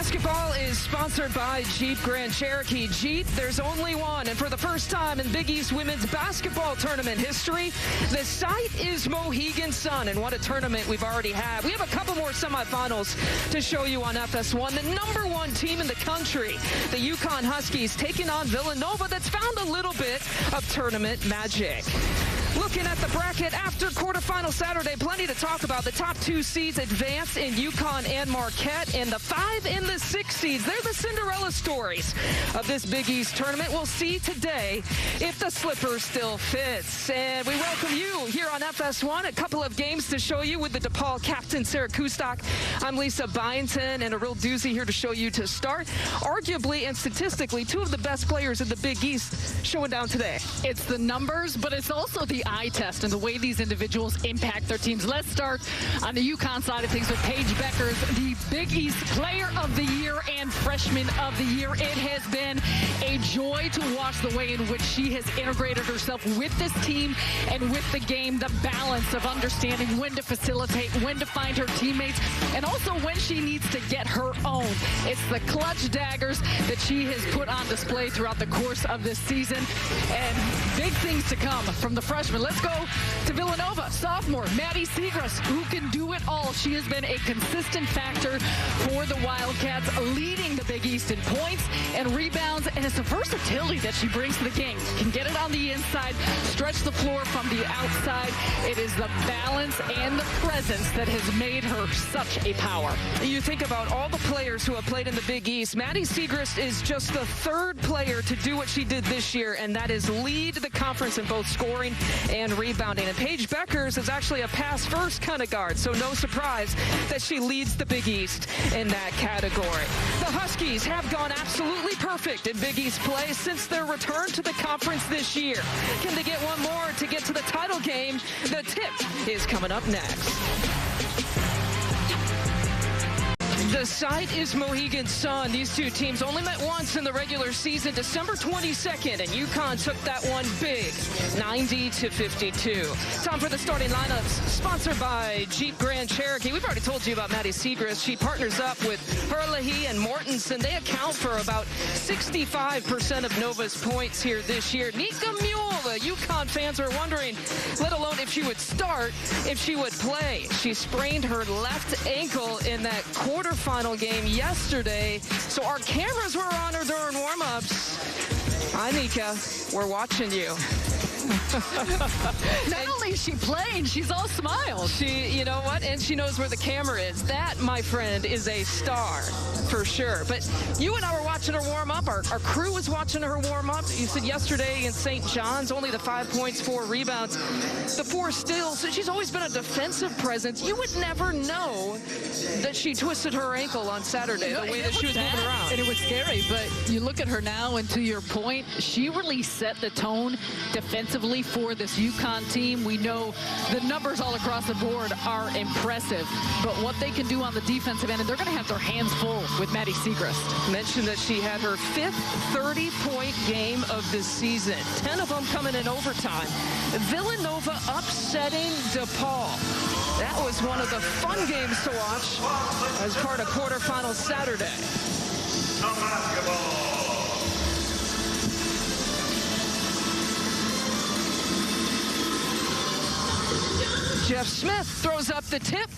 Basketball is sponsored by Jeep Grand Cherokee. Jeep, there's only one. And for the first time in Big East women's basketball tournament history, the site is Mohegan Sun. And what a tournament we've already had. We have a couple more semifinals to show you on FS1. The #1 team in the country, the UConn Huskies, taking on Villanova, that's found a little bit of tournament magic. Looking at the bracket after quarterfinal Saturday, plenty to talk about. The top 2 seeds advance in UConn and Marquette, and the 5 and the 6 seeds, they're the Cinderella stories of this Big East tournament. We'll see today if the slipper still fits. And we welcome you here on FS1. A couple of games to show you with the DePaul captain, Sarah Kustok. I'm Lisa Byington, and a real doozy here to show you to start. Arguably and statistically, 2 of the best players in the Big East showing down today. It's the numbers, but it's also the eye test and the way these individuals impact their teams. Let's start on the UConn side of things with Paige Beckers, the Big East Player of the Year and Freshman of the Year. It has been a joy to watch the way in which she has integrated herself with this team and with the game, the balance of understanding when to facilitate, when to find her teammates, and also when she needs to get her own. It's the clutch daggers that she has put on display throughout the course of this season, and big things to come from the freshman. Let's go to Villanova, sophomore Maddie Siegrist, who can do it all. She has been a consistent factor for the Wildcats, leading the Big East in points and rebounds, and it's the versatility that she brings to the game. Can get it on the inside, stretch the floor from the outside. It is the balance and the presence that has made her such a power. You think about all the players who have played in the Big East. Maddie Siegrist is just the 3rd player to do what she did this year, and that is lead the conference in both scoring and rebounding. And Paige Beckers is actually a pass-first kind of guard, so no surprise that she leads the Big East in that category. The Huskies have gone absolutely perfect in Big East play since their return to the conference this year. Can they get one more to get to the title game? The tip is coming up next. The site is Mohegan Sun. These 2 teams only met once in the regular season, December 22nd, and UConn took that one big, 90-52. Time for the starting lineups, sponsored by Jeep Grand Cherokee. We've already told you about Maddie Siegrist. She partners up with Herlihy and Mortensen. They account for about 65% of Nova's points here this year. Nika Mule, the UConn fans are wondering, let alone if she would start, if she would play. She sprained her left ankle in that quarterfinal game yesterday, so our cameras were on her during warm-ups. Hi, Nika. We're watching you. Not only is she playing, she's all smiles. You know what? And she knows where the camera is. That, my friend, is a star for sure. But you and I were watching her warm up. Our crew was watching her warm up. You said yesterday in St. John's, only the 5 points, 4 rebounds, the 4 steals. So she's always been a defensive presence. You would never know that she twisted her ankle on Saturday, the way that she was moving around. And it was scary, but you look at her now, and to your point, she really set the tone defensively for this UConn team. We know the numbers all across the board are impressive, but what they can do on the defensive end, and they're going to have their hands full with Maddie Siegrist. Mentioned that she had her 5th 30-point game of the season, 10 of them coming in overtime. Villanova upsetting DePaul. That was one of the fun games to watch as part of quarterfinals Saturday. Jeff Smith throws up the tip,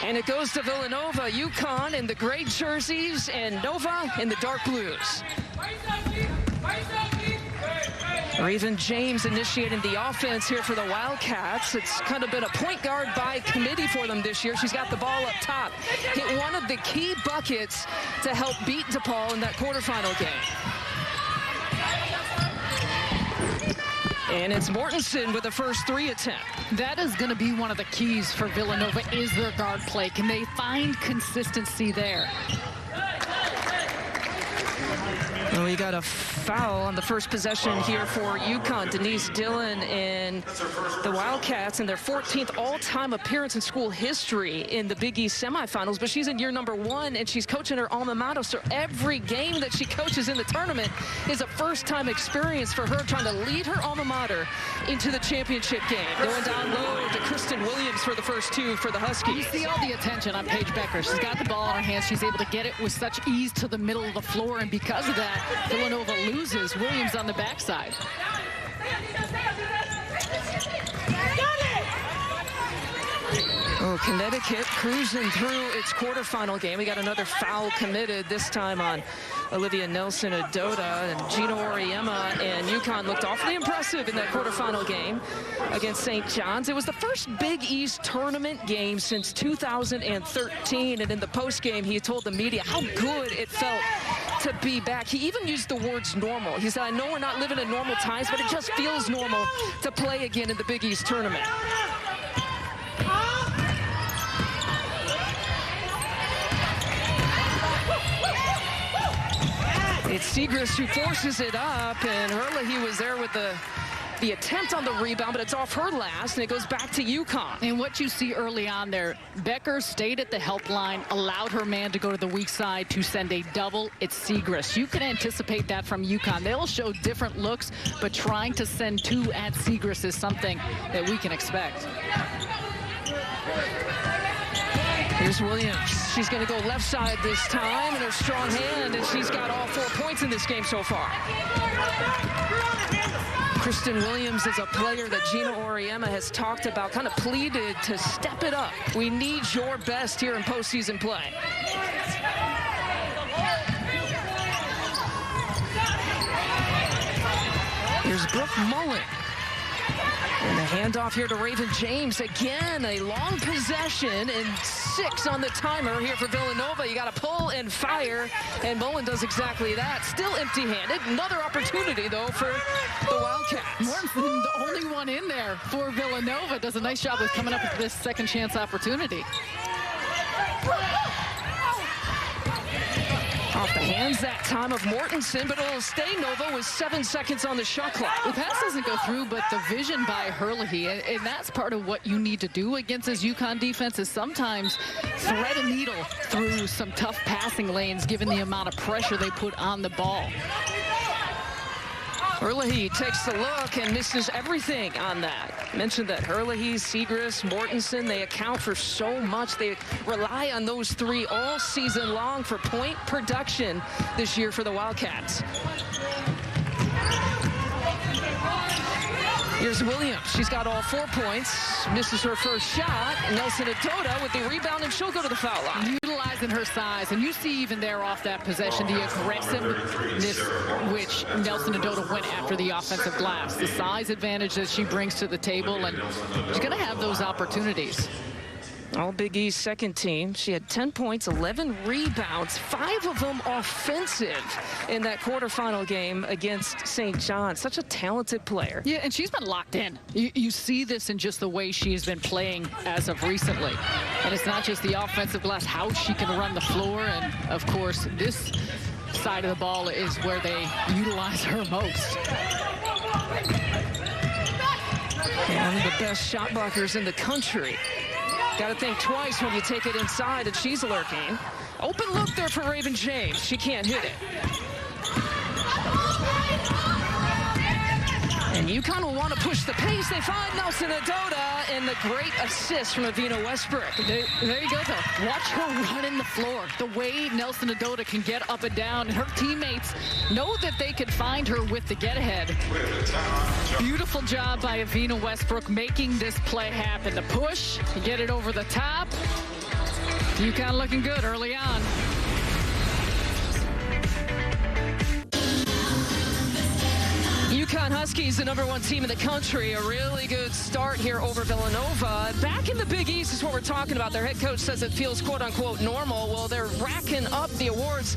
and it goes to Villanova. UConn in the gray jerseys and Nova in the dark blues. Raven James initiating the offense here for the Wildcats. It's kind of been a point guard by committee for them this year. She's got the ball up top. Hit one of the key buckets to help beat DePaul in that quarterfinal game. And it's Mortensen with the first 3 attempt. That is going to be one of the keys for Villanova, is their guard play. Can they find consistency there? Oh, we got a foul on the first possession here for UConn. Denise Dillon and the Wildcats in their 14th all-time appearance in school history in the Big East semifinals. But she's in year number 1, and she's coaching her alma mater. So every game that she coaches in the tournament is a first-time experience for her, trying to lead her alma mater into the championship game. Going down low to Kristen Williams for the first 2 for the Huskies. You see all the attention on Paige Becker. She's got the ball in her hands. She's able to get it with such ease to the middle of the floor, and because of that, Villanova loses. Williams on the backside. Oh, Connecticut cruising through its quarterfinal game. We got another foul committed, this time on Olivia Nelson-Ododa, and Gina Auriemma and UConn looked awfully impressive in that quarterfinal game against St. John's. It was the first Big East tournament game since 2013, and in the postgame, he told the media how good it felt to be back. He even used the words normal. He said, I know we're not living in normal times, but it just feels normal to play again in the Big East tournament. It's Segrist who forces it up, and Herlihy was there with the attempt on the rebound, but it's off her last, and it goes back to UConn. And what you see early on there, Becker stayed at the help line, allowed her man to go to the weak side to send a double. It's Segrist. You can anticipate that from UConn. They'll show different looks, but trying to send 2 at Segrist is something that we can expect. Here's Williams. She's going to go left side this time, and her strong hand, and she's got all 4 points in this game so far. Kristen Williams is a player that Gina Auriemma has talked about, kind of pleaded to step it up. We need your best here in postseason play. Here's Brooke Mullen. And the handoff here to Raven James. Again, a long possession, and 6 on the timer here for Villanova. You got to pull and fire, and Mullen does exactly that. Still empty-handed. Another opportunity, though, for the Wildcats. Mortensen, the only one in there for Villanova, does a nice job with coming up with this second chance opportunity. Off the hands that time of Mortensen, but it'll stay Nova with 7 seconds on the shot clock. The pass doesn't go through, but the vision by Herlihy, and that's part of what you need to do against this UConn defense, is sometimes thread a needle through some tough passing lanes given the amount of pressure they put on the ball. Herlihy takes the look and misses everything on that. Mentioned that Herlihy, Segrist, Mortensen, they account for so much. They rely on those 3 all season long for point production this year for the Wildcats. Here's Williams. She's got all 4 points. Misses her first shot. Nelson-Ododa with the rebound, and she'll go to the foul line. Utilizing her size, and you see even there off that possession the aggressiveness which Nelson-Ododa went after the offensive glass. The size advantage that she brings to the table, and she's going to have those opportunities. All Big East second team. She had 10 points, 11 rebounds, 5 of them offensive in that quarterfinal game against St. John's. Such a talented player. Yeah, and she's been locked in. You see this in just the way she's been playing as of recently. And it's not just the offensive glass, how she can run the floor. And, of course, this side of the ball is where they utilize her most. One of the best shot blockers in the country. Got to think twice when you take it inside, and she's lurking. Open look there for Raven James. She can't hit it. And UConn will want to push the pace. They find Nelson-Ododa, and the great assist from Avina Westbrook. There you go, though. Watch her running the floor. The way Nelson-Ododa can get up and down. And her teammates know that they could find her with the get-ahead. Beautiful job by Avina Westbrook making this play happen. The push, get it over the top. UConn looking good early on. UConn Huskies, the #1 team in the country. A really good start here over Villanova. Back in the Big East is what we're talking about. Their head coach says it feels quote-unquote normal. Well, they're racking up the awards.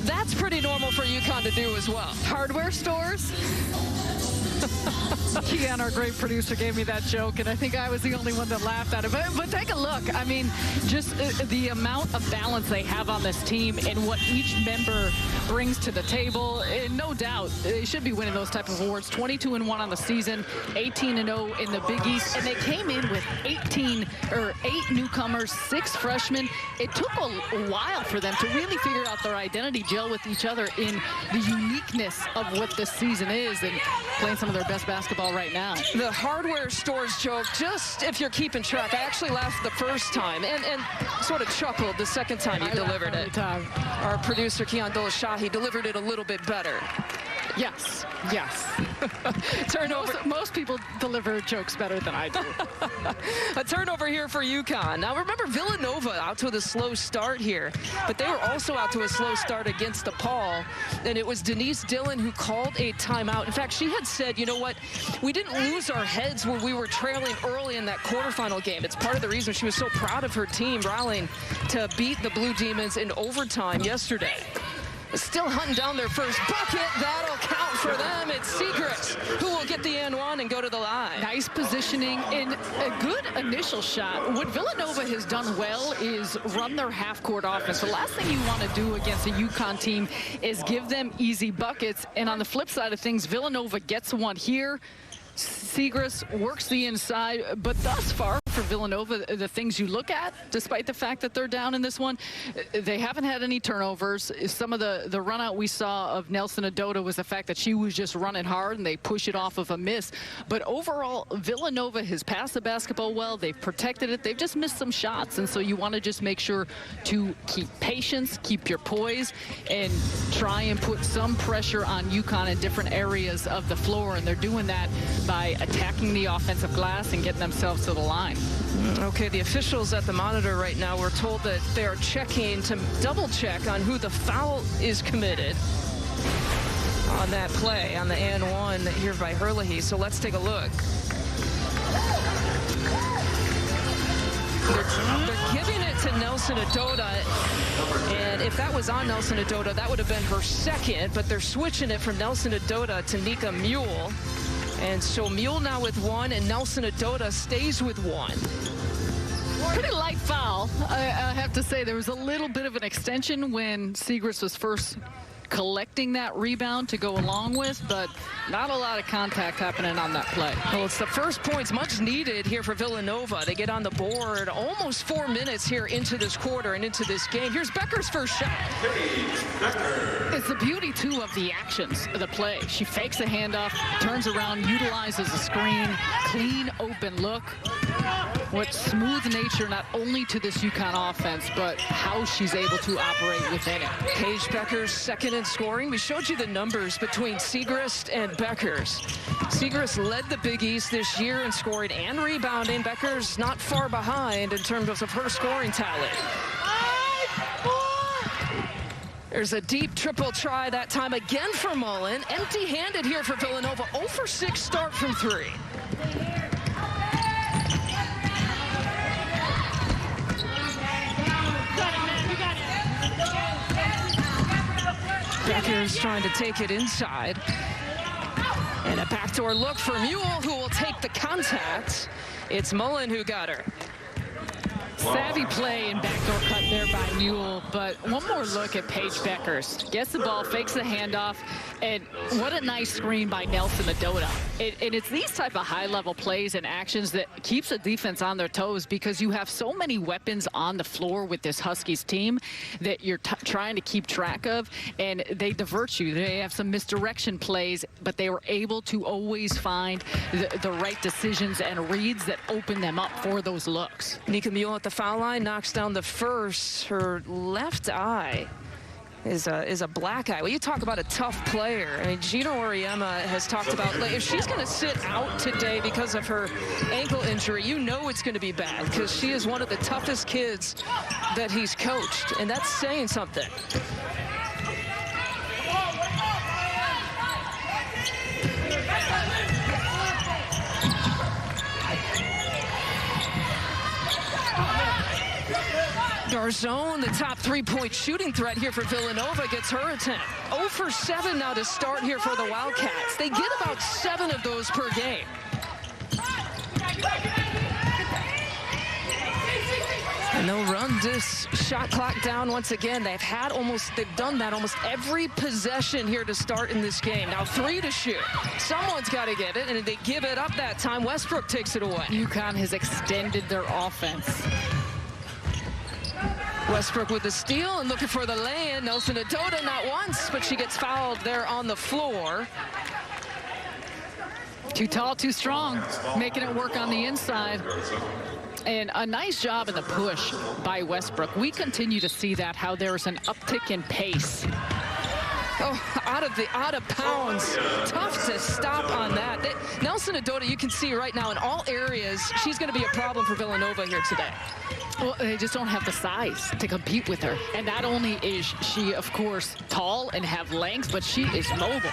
That's pretty normal for UConn to do as well. Hardware stores, Keon, our great producer, gave me that joke, and I think I was the only one that laughed at it. But take a look. I mean, just the amount of balance they have on this team and what each member brings to the table. And no doubt, they should be winning those type of awards. 22-1 on the season, 18-0 in the Big East, and they came in with 8 newcomers, 6 freshmen. It took a while for them to really figure out their identity, gel with each other in the uniqueness of what this season is, and playing some of their best basketball right now. The hardware stores joke, just if you're keeping track, I actually laughed the first time and sort of chuckled the second time you delivered it. Our producer, Keon Dolashahi, delivered it a little bit better. Yes, yes. Turnover. Most people deliver jokes better than I do. A turnover here for UConn. Now remember, Villanova out to a slow start here, but they were also out to a slow start against DePaul, and it was Denise Dillon who called a timeout. In fact, she had said, you know what, we didn't lose our heads when we were trailing early in that quarterfinal game. It's part of the reason she was so proud of her team rallying to beat the Blue Demons in overtime yesterday. Still hunting down their first bucket. That'll count for them. It's Siegrist who will get the and one and go to the line. Nice positioning and a good initial shot. What Villanova has done well is run their half-court offense. The last thing you want to do against a UConn team is give them easy buckets. And on the flip side of things, Villanova gets one here. Siegrist works the inside, but thus far for Villanova, the things you look at, despite the fact that they're down in this one, they haven't had any turnovers. Some of the run out we saw of Nelson Adota was the fact that she was just running hard and they push it off of a miss. But overall, Villanova has passed the basketball well. They've protected it. They've just missed some shots. And so you want to just make sure to keep patience, keep your poise, and try and put some pressure on UConn in different areas of the floor. And they're doing that by attacking the offensive glass and getting themselves to the line. Okay, the officials at the monitor right now were told that they're checking to double check on who the foul is committed on that play, on the and one here by Herlihy. So let's take a look. They're giving it to Nelson Adota, and if that was on Nelson Adota, that would have been her second, but they're switching it from Nelson Adota to Nika Mule. And so Mule now with one, and Nelson Adota stays with one. Pretty light foul. I have to say there was a little bit of an extension when Siegrist was first collecting that rebound to go along with, but not a lot of contact happening on that play. Well, it's the first points much needed here for Villanova. They get on the board almost 4 minutes here into this quarter and into this game. Here's Becker's first shot. It's the beauty, too, of the actions of the play. She fakes a handoff, turns around, utilizes a screen, clean, open look. What smooth nature not only to this UConn offense, but how she's able to operate within it. Paige Becker's second in scoring. We showed you the numbers between Siegrist and Becker's. Siegrist led the Big East this year in scoring and rebounding. Becker's not far behind in terms of her scoring talent. There's a deep triple try that time again for Mullen. Empty-handed here for Villanova. 0 for 6 start from 3. Becker's trying to take it inside. And a backdoor look for Mule, who will take the contact. It's Mullen who got her. Savvy play and backdoor cut there by Mule, but one more look at Paige Becker's. Gets the ball, fakes the handoff, and what a nice screen by Nelson Adota. And it's these type of high-level plays and actions that keeps the defense on their toes, because you have so many weapons on the floor with this Huskies team that you're trying to keep track of, and they divert you. They have some misdirection plays, but they were able to always find the right decisions and reads that open them up for those looks. Nika Mule at the foul line, knocks down the first. Her left eye is a black eye. Well, you talk about a tough player. I mean, Gino Auriemma has talked about, like, if she's going to sit out today because of her ankle injury, you know it's going to be bad, because she is one of the toughest kids that he's coached, and that's saying something. Garzone, the top three-point shooting threat here for Villanova, gets her attempt. 0 for 7 now to start here for the Wildcats. They get about 7 of those per game. And they'll run this shot clock down once again. They've done that almost every possession here to start in this game. Now 3 to shoot. Someone's got to get it, and if they give it up that time, Westbrook takes it away. UConn has extended their offense. Westbrook with the steal and looking for the lay-in. Nelson Adoda not once, but she gets fouled there on the floor. Too tall, too strong, making it work on the inside. And a nice job in the push by Westbrook. We continue to see that, how there's an uptick in pace. Oh, out of bounds. Tough to stop on that. Nelson Adoda, you can see right now in all areas, she's going to be a problem for Villanova here today. Well, they just don't have the size to compete with her. And not only is she, of course, tall and have length, but she is mobile.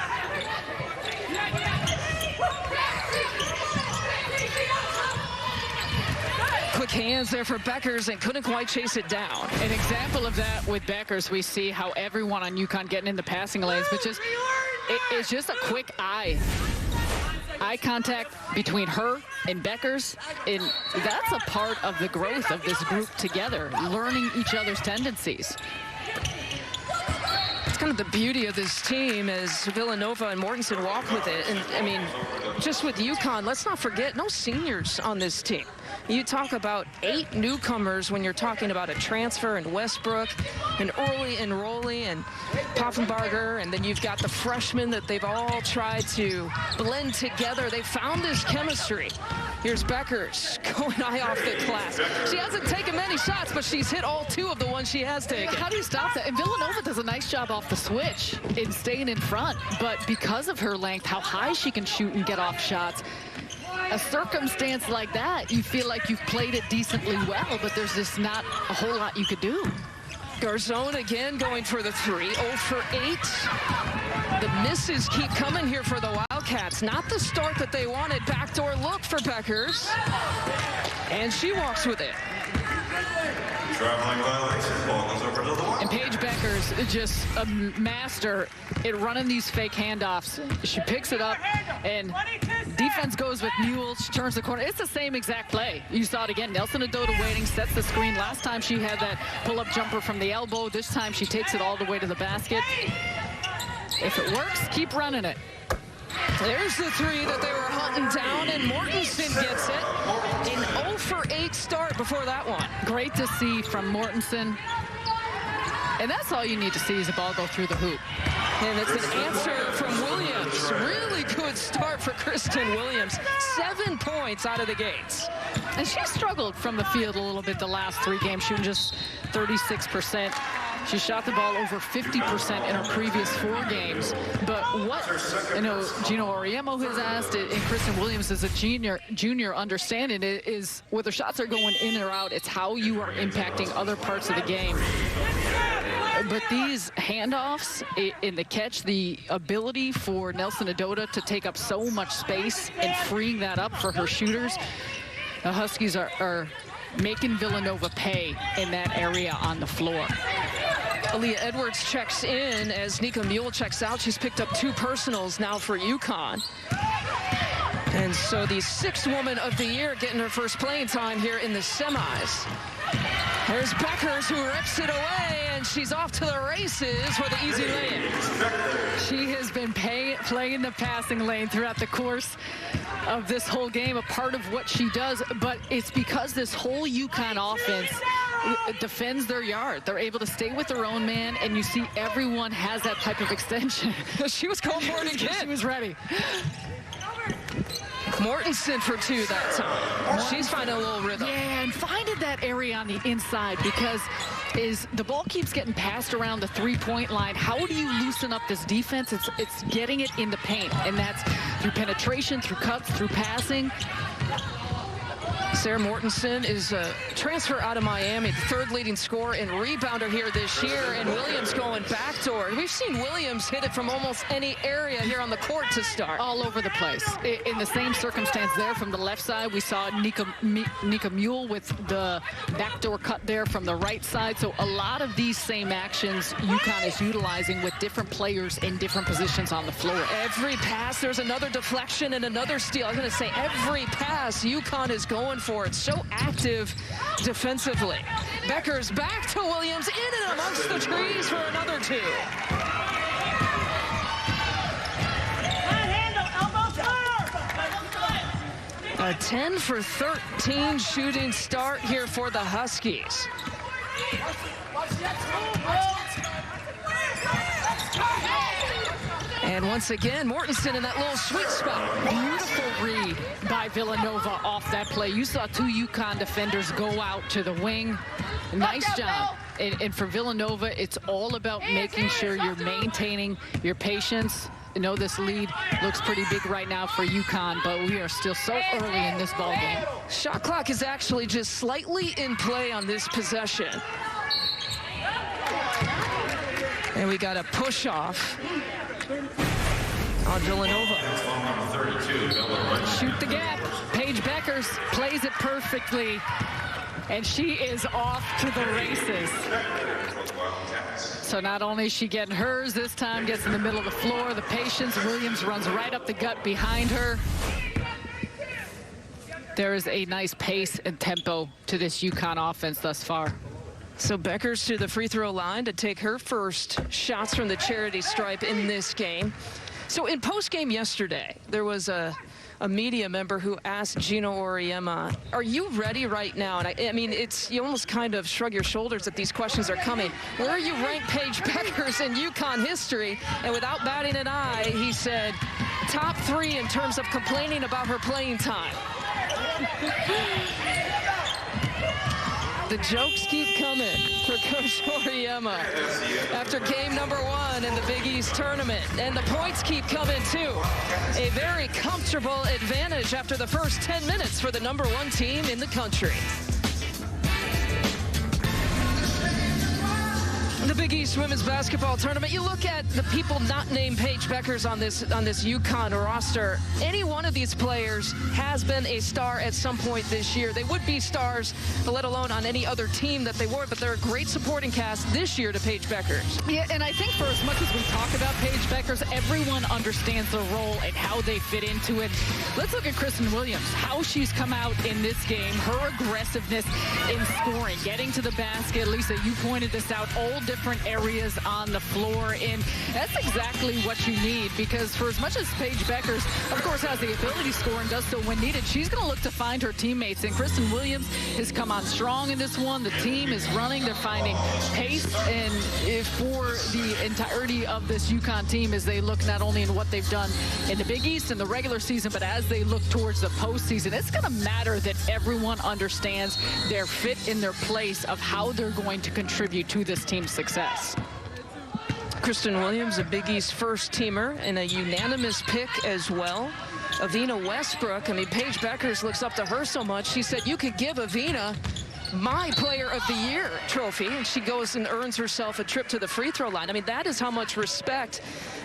Quick hands there for Beckers and couldn't quite chase it down. An example of that with Beckers, we see how everyone on UConn getting in the passing lanes, but it's just a quick eye contact between her and Beckers, and that's a part of the growth of this group together, learning each other's tendencies. It's kind of the beauty of this team as Villanova and Mortensen walk with it. And I mean, just with UConn, let's not forget, no seniors on this team. You talk about 8 newcomers when you're talking about a transfer, and Westbrook and early enrollee and Poffenbarger, and then you've got the freshmen that they've all tried to blend together. They found this chemistry. Here's Beckers going high off the glass. She hasn't taken many shots, but she's hit all 2 of the ones she has taken. How do you stop that? And Villanova does a nice job off the switch in staying in front, but because of her length, how high she can shoot and get off shots, a circumstance like that, you feel like you've played it decently well, but there's just not a whole lot you could do. Garzone again going for the 3, 0 for 8. The misses keep coming here for the Wildcats. Not the start that they wanted. Backdoor look for Beckers. And she walks with it. And Paige Beckers is just a master at running these fake handoffs. She picks it up, and defense goes with Mule. She turns the corner. It's the same exact play. You saw it again. Nelson Adoda waiting, sets the screen. Last time she had that pull-up jumper from the elbow. This time she takes it all the way to the basket. If it works, keep running it. There's the 3 that they were hunting down, and Mortensen gets it. An 0 for 8 start before that one. Great to see from Mortensen. And that's all you need to see is the ball go through the hoop. And it's an answer from Williams. Really good start for Kristen Williams. 7 points out of the gates. And she struggled from the field a little bit the last 3 games, shooting just 36%. She shot the ball over 50% in her previous 4 games. But what, Gino Oriemo has asked, and Kristen Williams as a junior understanding it, is whether shots are going in or out, it's how you are impacting other parts of the game. But these handoffs in the catch, the ability for Nelson Adoda to take up so much space and freeing that up for her shooters, the Huskies are making Villanova pay in that area on the floor. Aaliyah Edwards checks in as Nika Mule checks out. She's picked up 2 personals now for UConn. And so the 6th woman of the year getting her first playing time here in the semis. There's Beckers who rips it away, and she's off to the races for the easy lay-in. She has been playing the passing lane throughout the course of this whole game, a part of what she does, but it's because this whole UConn offense defends their yard. They're able to stay with their own man, and you see everyone has that type of extension. She was called for it again. She was ready. Mortensen for 2 that time. She's finding a little rhythm. Yeah, and finding that area on the inside, because as the ball keeps getting passed around the 3-point line, how do you loosen up this defense? It's getting it in the paint, and that's through penetration, through cuts, through passing. Sarah Mortensen is a transfer out of Miami, the third leading scorer and rebounder here this year, and Williams going backdoor. We've seen Williams hit it from almost any area here on the court to start. All over the place. In the same circumstance there from the left side, we saw Nika Mule with the backdoor cut there from the right side. So a lot of these same actions UConn is utilizing with different players in different positions on the floor. Every pass, there's another deflection and another steal. I was going to say every pass UConn is going for. It's so active defensively. Becker's back to Williams, in and amongst the trees for another two. A 10 for 13 shooting start here for the Huskies. And once again, Mortensen in that little sweet spot. Beautiful read by Villanova off that play. You saw two UConn defenders go out to the wing. Nice job. And for Villanova, it's all about making sure you're maintaining your patience. You know, this lead looks pretty big right now for UConn, but we are still so early in this ball game. Shot clock is actually just slightly in play on this possession. And we got a push off on Villanova. Shoot the gap. Paige Beckers plays it perfectly. And she is off to the races. So not only is she getting hers, this time gets in the middle of the floor. The patience. Williams runs right up the gut behind her. There is a nice pace and tempo to this UConn offense thus far. So Beckers to the free throw line to take her first shots from the charity stripe in this game. So in post-game yesterday, there was a media member who asked Gino Auriemma, are you ready right now? And I mean, you almost kind of shrug your shoulders that these questions are coming. Where you rank Paige Beckers in UConn history? And without batting an eye, he said, top 3 in terms of complaining about her playing time. The jokes keep coming for Coach Auriemma after game number 1 in the Big East tournament. And the points keep coming, too. A very comfortable advantage after the first 10 minutes for the number 1 team in the country. The Big East women's basketball tournament. You look at the people not named Paige Beckers on this UConn roster. Any one of these players has been a star at some point this year. They would be stars, let alone on any other team that they were, but they're a great supporting cast this year to Paige Beckers. Yeah, and I think for as much as we talk about Paige Beckers, everyone understands their role and how they fit into it. Let's look at Kristen Williams, how she's come out in this game, her aggressiveness in scoring, getting to the basket. Lisa, you pointed this out, all different areas on the floor, and that's exactly what you need, because for as much as Paige Beckers, of course, has the ability to score and does so when needed, she's going to look to find her teammates, and Kristen Williams has come on strong in this one. The team is running, they're finding pace, and for the entirety of this UConn team as they look not only in what they've done in the Big East in the regular season, but as they look towards the postseason, it's going to matter that everyone understands their fit in their place of how they're going to contribute to this team's success. Kristen Williams, a Big East first teamer and a unanimous pick as well. Avina Westbrook, I mean, Paige Beckers looks up to her so much. She said, you could give Avina my player of the year trophy, and she goes and earns herself a trip to the free throw line. I mean, that is how much respect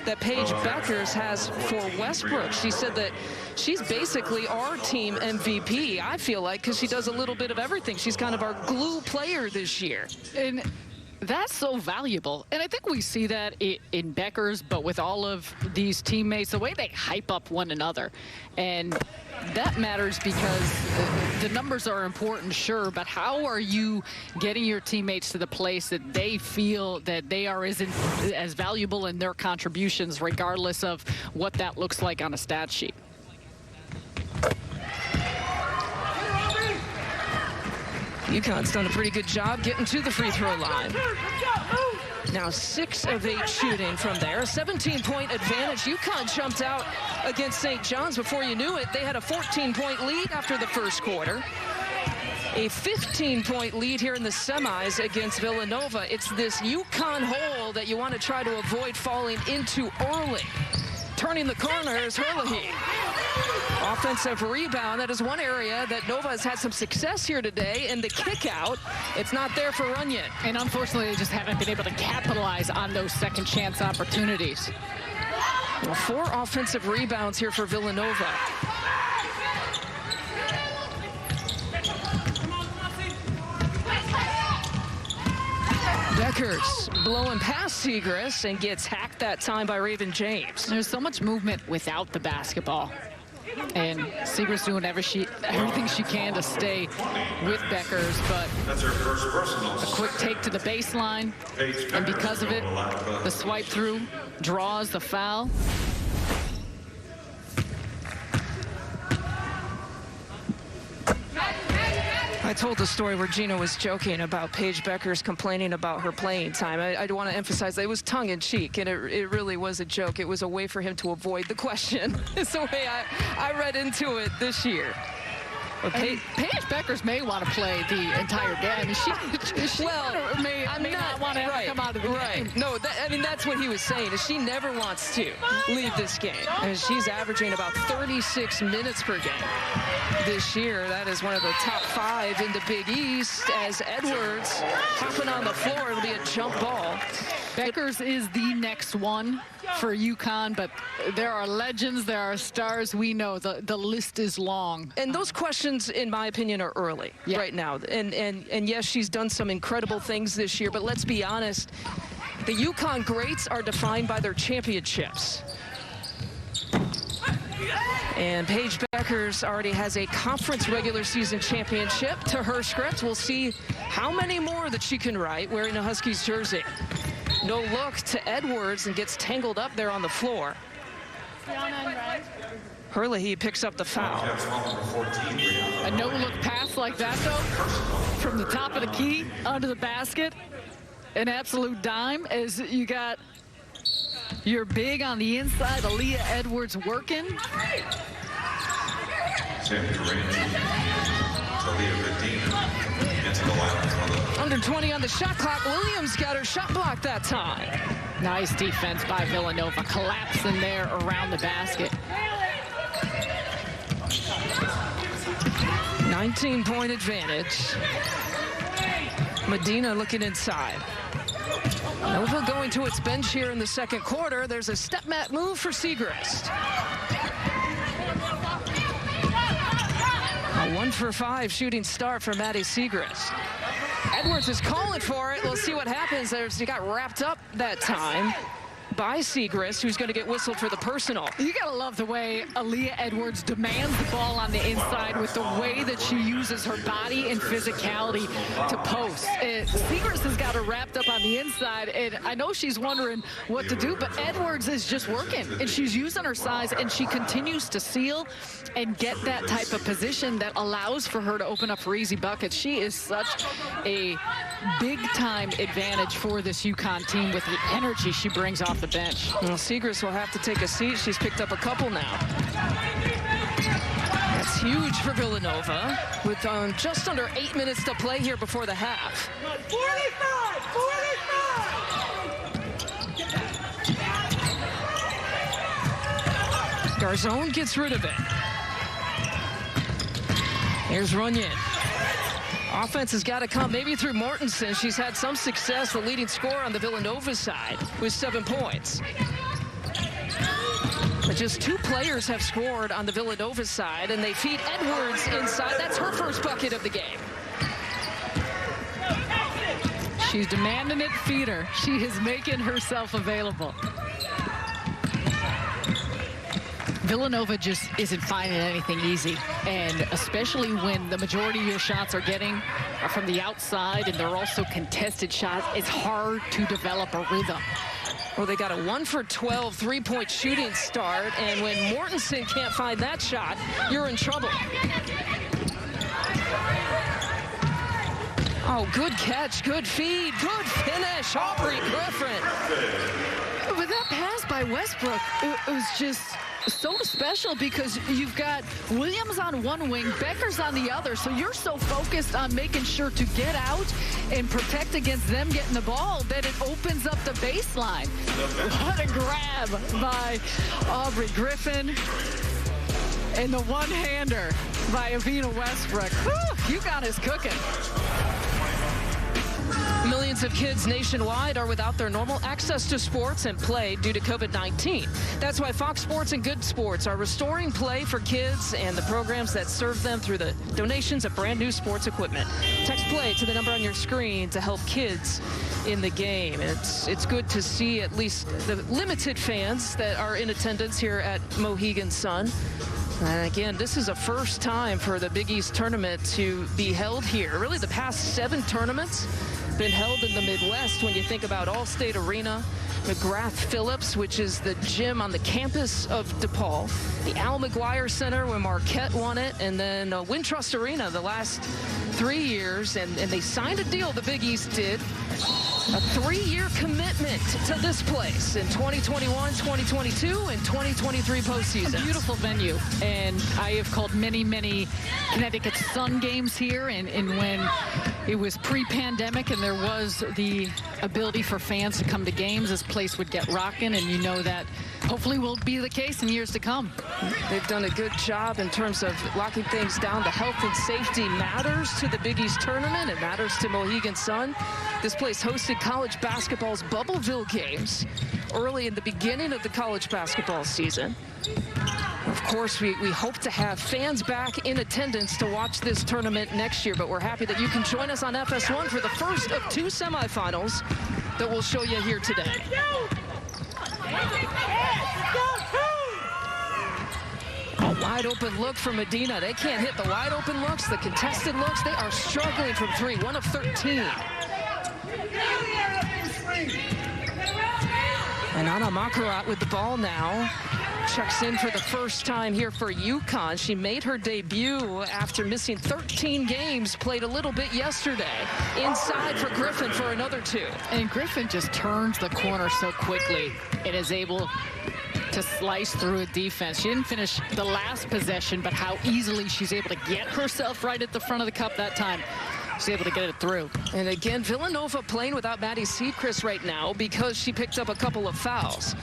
that Paige Beckers has for Westbrook. She said that she's basically our team MVP, I feel like, because she does a little bit of everything. She's kind of our glue player this year. And that's so valuable. And I think we see that in Beckers, but with all of these teammates, the way they hype up one another. And that matters because the numbers are important, sure, but how are you getting your teammates to the place that they feel that they are as valuable in their contributions, regardless of what that looks like on a stat sheet? UConn's done a pretty good job getting to the free throw line. Now 6 of 8 shooting from there. A 17-point advantage. UConn jumped out against St. John's. Before you knew it, they had a 14-point lead after the first quarter. A 15-point lead here in the semis against Villanova. It's this UConn hole that you want to try to avoid falling into early. Turning the corner is Herlihy. Offensive rebound. That is one area that Nova has had some success here today. And the kick out, it's not there for Runyon. And unfortunately, they just haven't been able to capitalize on those second chance opportunities. Well, 4 offensive rebounds here for Villanova. Beckers blowing past Segrist and gets hacked that time by Raven James. There's so much movement without the basketball. And Segrist doing everything she can to stay with Beckers, but a quick take to the baseline, and because of it, the swipe through draws the foul. I told the story where Gina was joking about Paige Beckers complaining about her playing time. I want to emphasize that it was tongue-in-cheek, and it really was a joke. It was a way for him to avoid the question. It's the way I read into it this year. Paige Beckers may want to play the entire game. I mean, she may not want to come out of the game. No, that's what he was saying, is she never wants to leave this game. And she's averaging about 36 minutes per game this year. That is one of the top 5 in the Big East, as Edwards hopping on the floor. It'll be a jump ball. Beckers is the next one for UConn, but there are legends, there are stars. We know the list is long. And those questions, in my opinion, are early right now. And yes, she's done some incredible things this year, but let's be honest, the UConn greats are defined by their championships. And Paige Beckers already has a conference regular season championship to her script. We'll see how many more that she can write wearing a Huskies jersey. No look to Edwards and gets tangled up there on the floor. Herlihy picks up the foul. A no-look pass like that, though, from the top of the key onto the basket. An absolute dime, as you got your big on the inside, Aaliyah Edwards working. Under 20 on the shot clock. Williams got her shot blocked that time. Nice defense by Villanova, collapsing there around the basket. 19-point advantage. Medina looking inside. Nova going to its bench here in the second quarter. There's a step mat move for Segrist. A 1 for 5 shooting start for Maddie Segrist. Edwards is calling for it. We'll see what happens there. He got wrapped up that time by Segrist, who's going to get whistled for the personal. You got to love the way Aaliyah Edwards demands the ball on the inside with the way that she uses her body and physicality to post. Segrist has got her wrapped up on the inside, and I know she's wondering what to do, but Edwards is just working, and she's using her size, and she continues to seal and get that type of position that allows for her to open up for easy buckets. She is such a big-time advantage for this UConn team with the energy she brings off the bench. Well, Segrist will have to take a seat. She's picked up a couple now. That's huge for Villanova with just under 8 minutes to play here before the half. 45! Garzone gets rid of it. Here's Runyon. Offense has got to come maybe through Mortensen. She's had some success, the leading scorer on the Villanova side with 7 points. But just 2 players have scored on the Villanova side, and they feed Edwards inside. That's her first bucket of the game. She's demanding it, feed her. She is making herself available. Villanova just isn't finding anything easy, and especially when the majority of your shots are from the outside and they're also contested shots, it's hard to develop a rhythm. Well, they got a 1 for 12 3-point shooting start, and when Mortensen can't find that shot, you're in trouble. Oh, good catch, good feed, good finish, Aubrey Griffin. But that pass by Westbrook, it was just so special because you've got Williams on one wing, Beckers on the other, so you're so focused on making sure to get out and protect against them getting the ball that it opens up the baseline. What a grab by Aubrey Griffin. And the one-hander by Avina Westbrook. Whew, UConn is cooking. Millions of kids nationwide are without their normal access to sports and play due to COVID-19. That's why Fox Sports and Good Sports are restoring play for kids and the programs that serve them through the donations of brand new sports equipment. Text play to the number on your screen to help kids in the game. It's good to see at least the limited fans that are in attendance here at Mohegan Sun. And again, this is a first time for the Big East tournament to be held here. Really, the past 7 tournaments been held in the Midwest. When you think about Allstate Arena, McGrath Phillips, which is the gym on the campus of DePaul, the Al McGuire Center when Marquette won it, and then Wintrust Arena the last 3 years. And they signed a deal, the Big East did, a 3-year commitment to this place in 2021, 2022, and 2023 postseason. A beautiful venue, and I have called many, many Connecticut Sun games here, and when it was pre-pandemic and there was the ability for fans to come to games, this place would get rocking, and you know that hopefully will be the case in years to come. They've done a good job in terms of locking things down. The health and safety matters to the Big East tournament. It matters to Mohegan Sun. This place hosted college basketball's Bubbleville games early in the beginning of the college basketball season. Of course, we hope to have fans back in attendance to watch this tournament next year, but we're happy that you can join us on FS1 for the first of 2 semifinals that we'll show you here today. A wide open look for Medina. They can't hit the wide open looks, the contested looks. They are struggling from 3, 1 of 13. And Anna Makarat with the ball now. Checks in for the first time here for UConn. She made her debut after missing 13 games, played a little bit yesterday. Inside for Griffin for another 2. And Griffin just turns the corner so quickly and is able to slice through a defense. She didn't finish the last possession, but how easily she's able to get herself right at the front of the cup that time. She's able to get it through. And again, Villanova playing without Maddie Seacrest right now because she picked up a couple of fouls.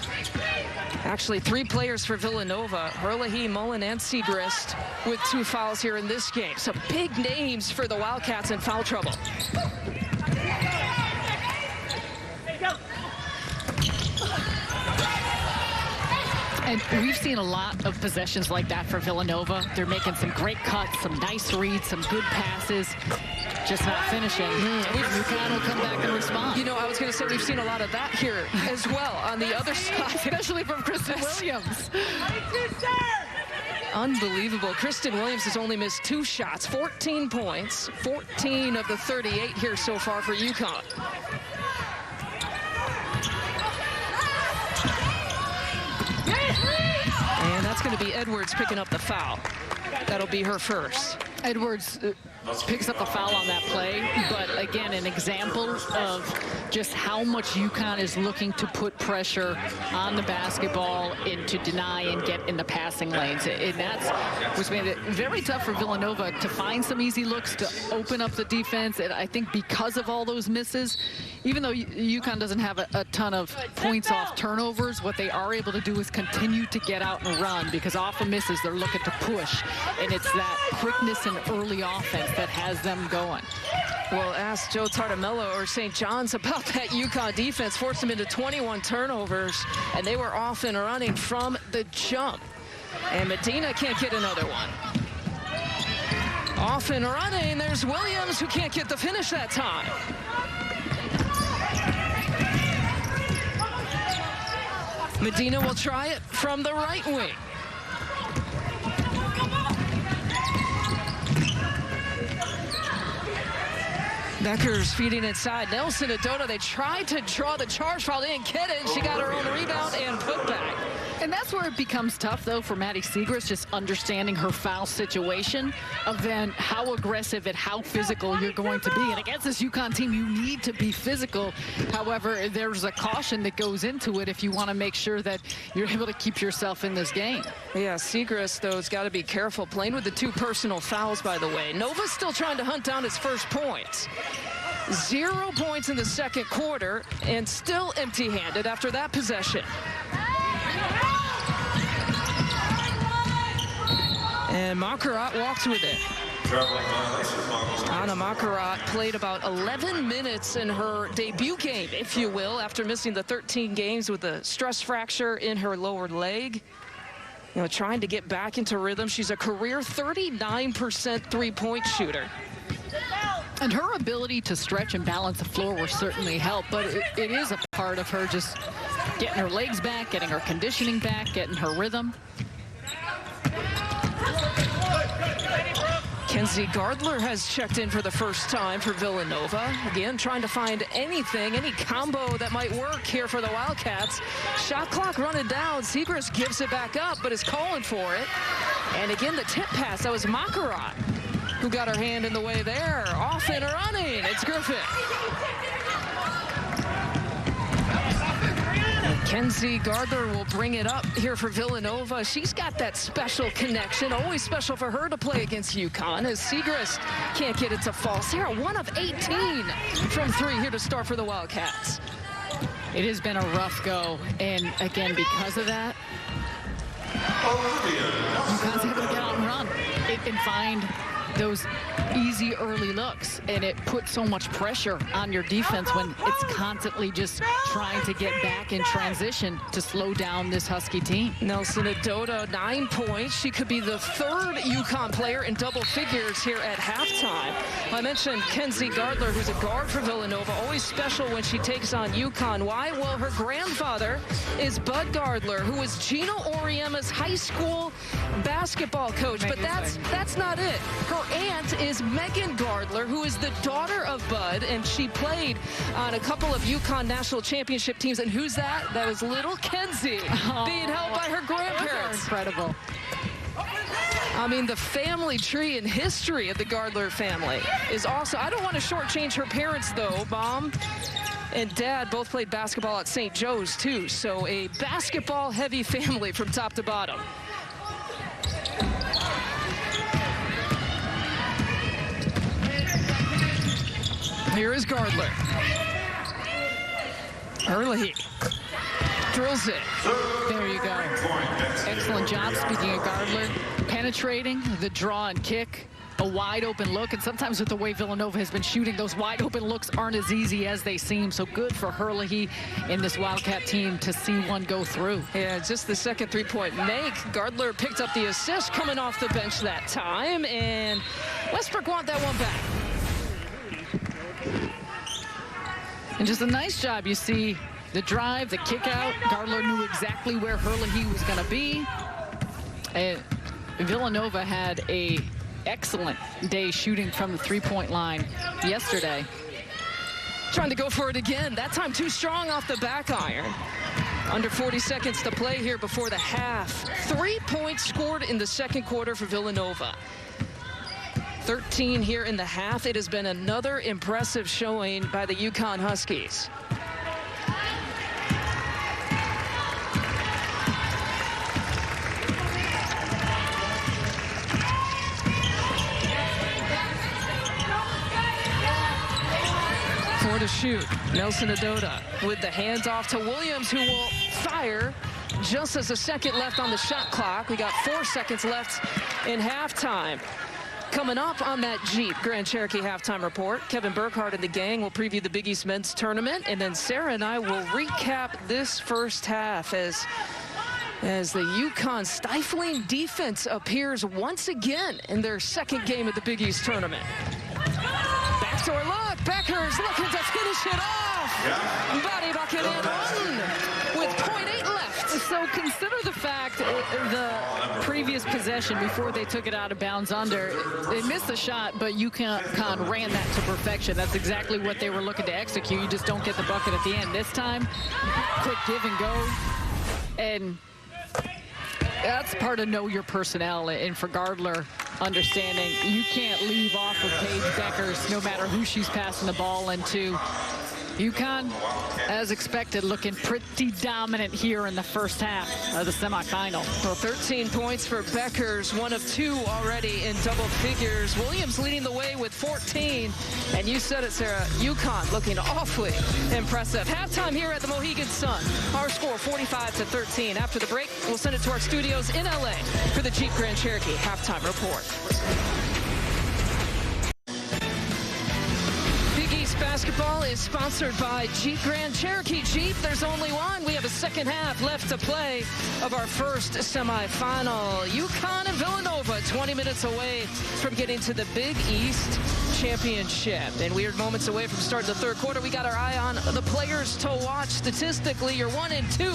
Actually, 3 players for Villanova, Herlihy, Mullen, and Seacrest with 2 fouls here in this game. So big names for the Wildcats in foul trouble. And we've seen a lot of possessions like that for Villanova. They're making some great cuts, some nice reads, some good passes, just not finishing. UConn will come back and respond. You know, I was going to say we've seen a lot of that here as well on the other side. Especially from Kristen Williams. Unbelievable. Kristen Williams has only missed 2 shots, 14 points, 14 of the 38 here so far for UConn. And that's going to be Edwards picking up the foul. That'll be her first. Edwards picks up the foul on that play, but again, an example of just how much UConn is looking to put pressure on the basketball and to deny and get in the passing lanes. And that's what's made it very tough for Villanova to find some easy looks, to open up the defense. And I think because of all those misses, even though UConn doesn't have a ton of points off turnovers, what they are able to do is continue to get out and run, because off of misses, they're looking to push. And it's that quickness and early offense that has them going. Well, ask Joe Tartamello or St. John's about that UConn defense. Forced them into 21 turnovers, and they were off and running from the jump. And Medina can't get another one. Off and running, there's Williams, who can't get the finish that time. Medina will try it from the right wing. Becker's feeding inside. Nelson Adona, they tried to draw the charge foul. They didn't get it. She got her own rebound and put back. And that's where it becomes tough, though, for Maddie Seacrest, just understanding her foul situation of then how aggressive and how physical you're going to be. And against this UConn team, you need to be physical. However, there's a caution that goes into it if you want to make sure that you're able to keep yourself in this game. Yeah, Seacrest, though, has got to be careful. Playing with the 2 personal fouls, by the way. Nova's still trying to hunt down his first points. 0 points in the second quarter, and still empty-handed after that possession. And Makarat walked with it. Anna Makarat played about 11 minutes in her debut game, if you will, after missing the 13 games with a stress fracture in her lower leg. You know, trying to get back into rhythm. She's a career 39% three-point shooter. And her ability to stretch and balance the floor will certainly help, but it is a part of her just getting her legs back, getting her conditioning back, getting her rhythm. Kenzie Gardler has checked in for the first time for Villanova. Again, trying to find anything, any combo that might work here for the Wildcats. Shot clock running down. Siegrist gives it back up, but is calling for it. And again, the tip pass, that was Makarat who got her hand in the way there. Off and running, it's Griffin. Kenzie Gardler will bring it up here for Villanova. She's got that special connection, always special for her to play against UConn, as Siegrist can't get it to fall. Sarah, 1 of 18 from 3 here to start for the Wildcats. It has been a rough go, and again, because of that, UConn's able to get out and run and find those easy early looks, and it puts so much pressure on your defense when it's constantly just trying to get back in transition to slow down this Husky team. Nelson Adota, 9 points. She could be the 3rd UConn player in double figures here at halftime. I mentioned Kenzie Gardler, who's a guard for Villanova, always special when she takes on UConn. Why? Well, her grandfather is Bud Gardler, who was Gino Auriemma's high school basketball coach. But that's not it. Her aunt is Megan Gardler, who is the daughter of Bud, and she played on a couple of UConn national championship teams. And who's that? That was little Kenzie, being held by her grandparents. Incredible. I mean, the family tree and history of the Gardler family is also, I don't want to shortchange her parents, though. Mom and Dad both played basketball at St. Joe's, too. So a basketball-heavy family from top to bottom. Here is Gardler. Herlihy drills it. There you go. Excellent job, speaking of Gardler. Penetrating, the draw and kick, a wide open look. And sometimes with the way Villanova has been shooting, those wide open looks aren't as easy as they seem. So good for Herlihy and this Wildcat team to see one go through. Yeah, just the second three-point make. Gardler picked up the assist coming off the bench that time. And Westbrook want that one back. And just a nice job. You see the drive, the kick out. Gardler knew exactly where Herlihy was going to be. And Villanova had a excellent day shooting from the three-point line yesterday. Trying to go for it again. That time too strong off the back iron. Under 40 seconds to play here before the half. 3 points scored in the second quarter for Villanova. 13 here in the half. It has been another impressive showing by the UConn Huskies. For to shoot, Nelson Adota with the handoff to Williams, who will fire just as a second left on the shot clock. We got 4 seconds left in halftime. Coming up on that Jeep Grand Cherokee halftime report, Kevin Burkhardt and the gang will preview the Big East men's tournament, and then Sarah and I will recap this first half as the UConn stifling defense appears once again in their second game of the Big East tournament. Backdoor look, Beckers looking to finish it off. Body bucket and one with .8 left. So consider the fact the previous possession before they took it out of bounds under. They missed the shot, but UConn ran that to perfection. That's exactly what they were looking to execute. You just don't get the bucket at the end. This time, quick give and go. And that's part of know your personnel. And for Gardler, understanding you can't leave off of Paige Beckers no matter who she's passing the ball into. UConn, as expected, looking pretty dominant here in the first half of the semifinal. Well, 13 points for Beckers, one of 2 already in double figures. Williams leading the way with 14. And you said it, Sarah, UConn looking awfully impressive. Halftime here at the Mohegan Sun. Our score 45-13. After the break, we'll send it to our studios in LA for the Jeep Grand Cherokee halftime report. Basketball is sponsored by Jeep Grand Cherokee Jeep. There's only one. We have a second half left to play of our first semifinal. UConn and Villanova 20 minutes away from getting to the Big East Championship. And we are moments away from starting the third quarter. We got our eye on the players to watch. Statistically, your 1 and 2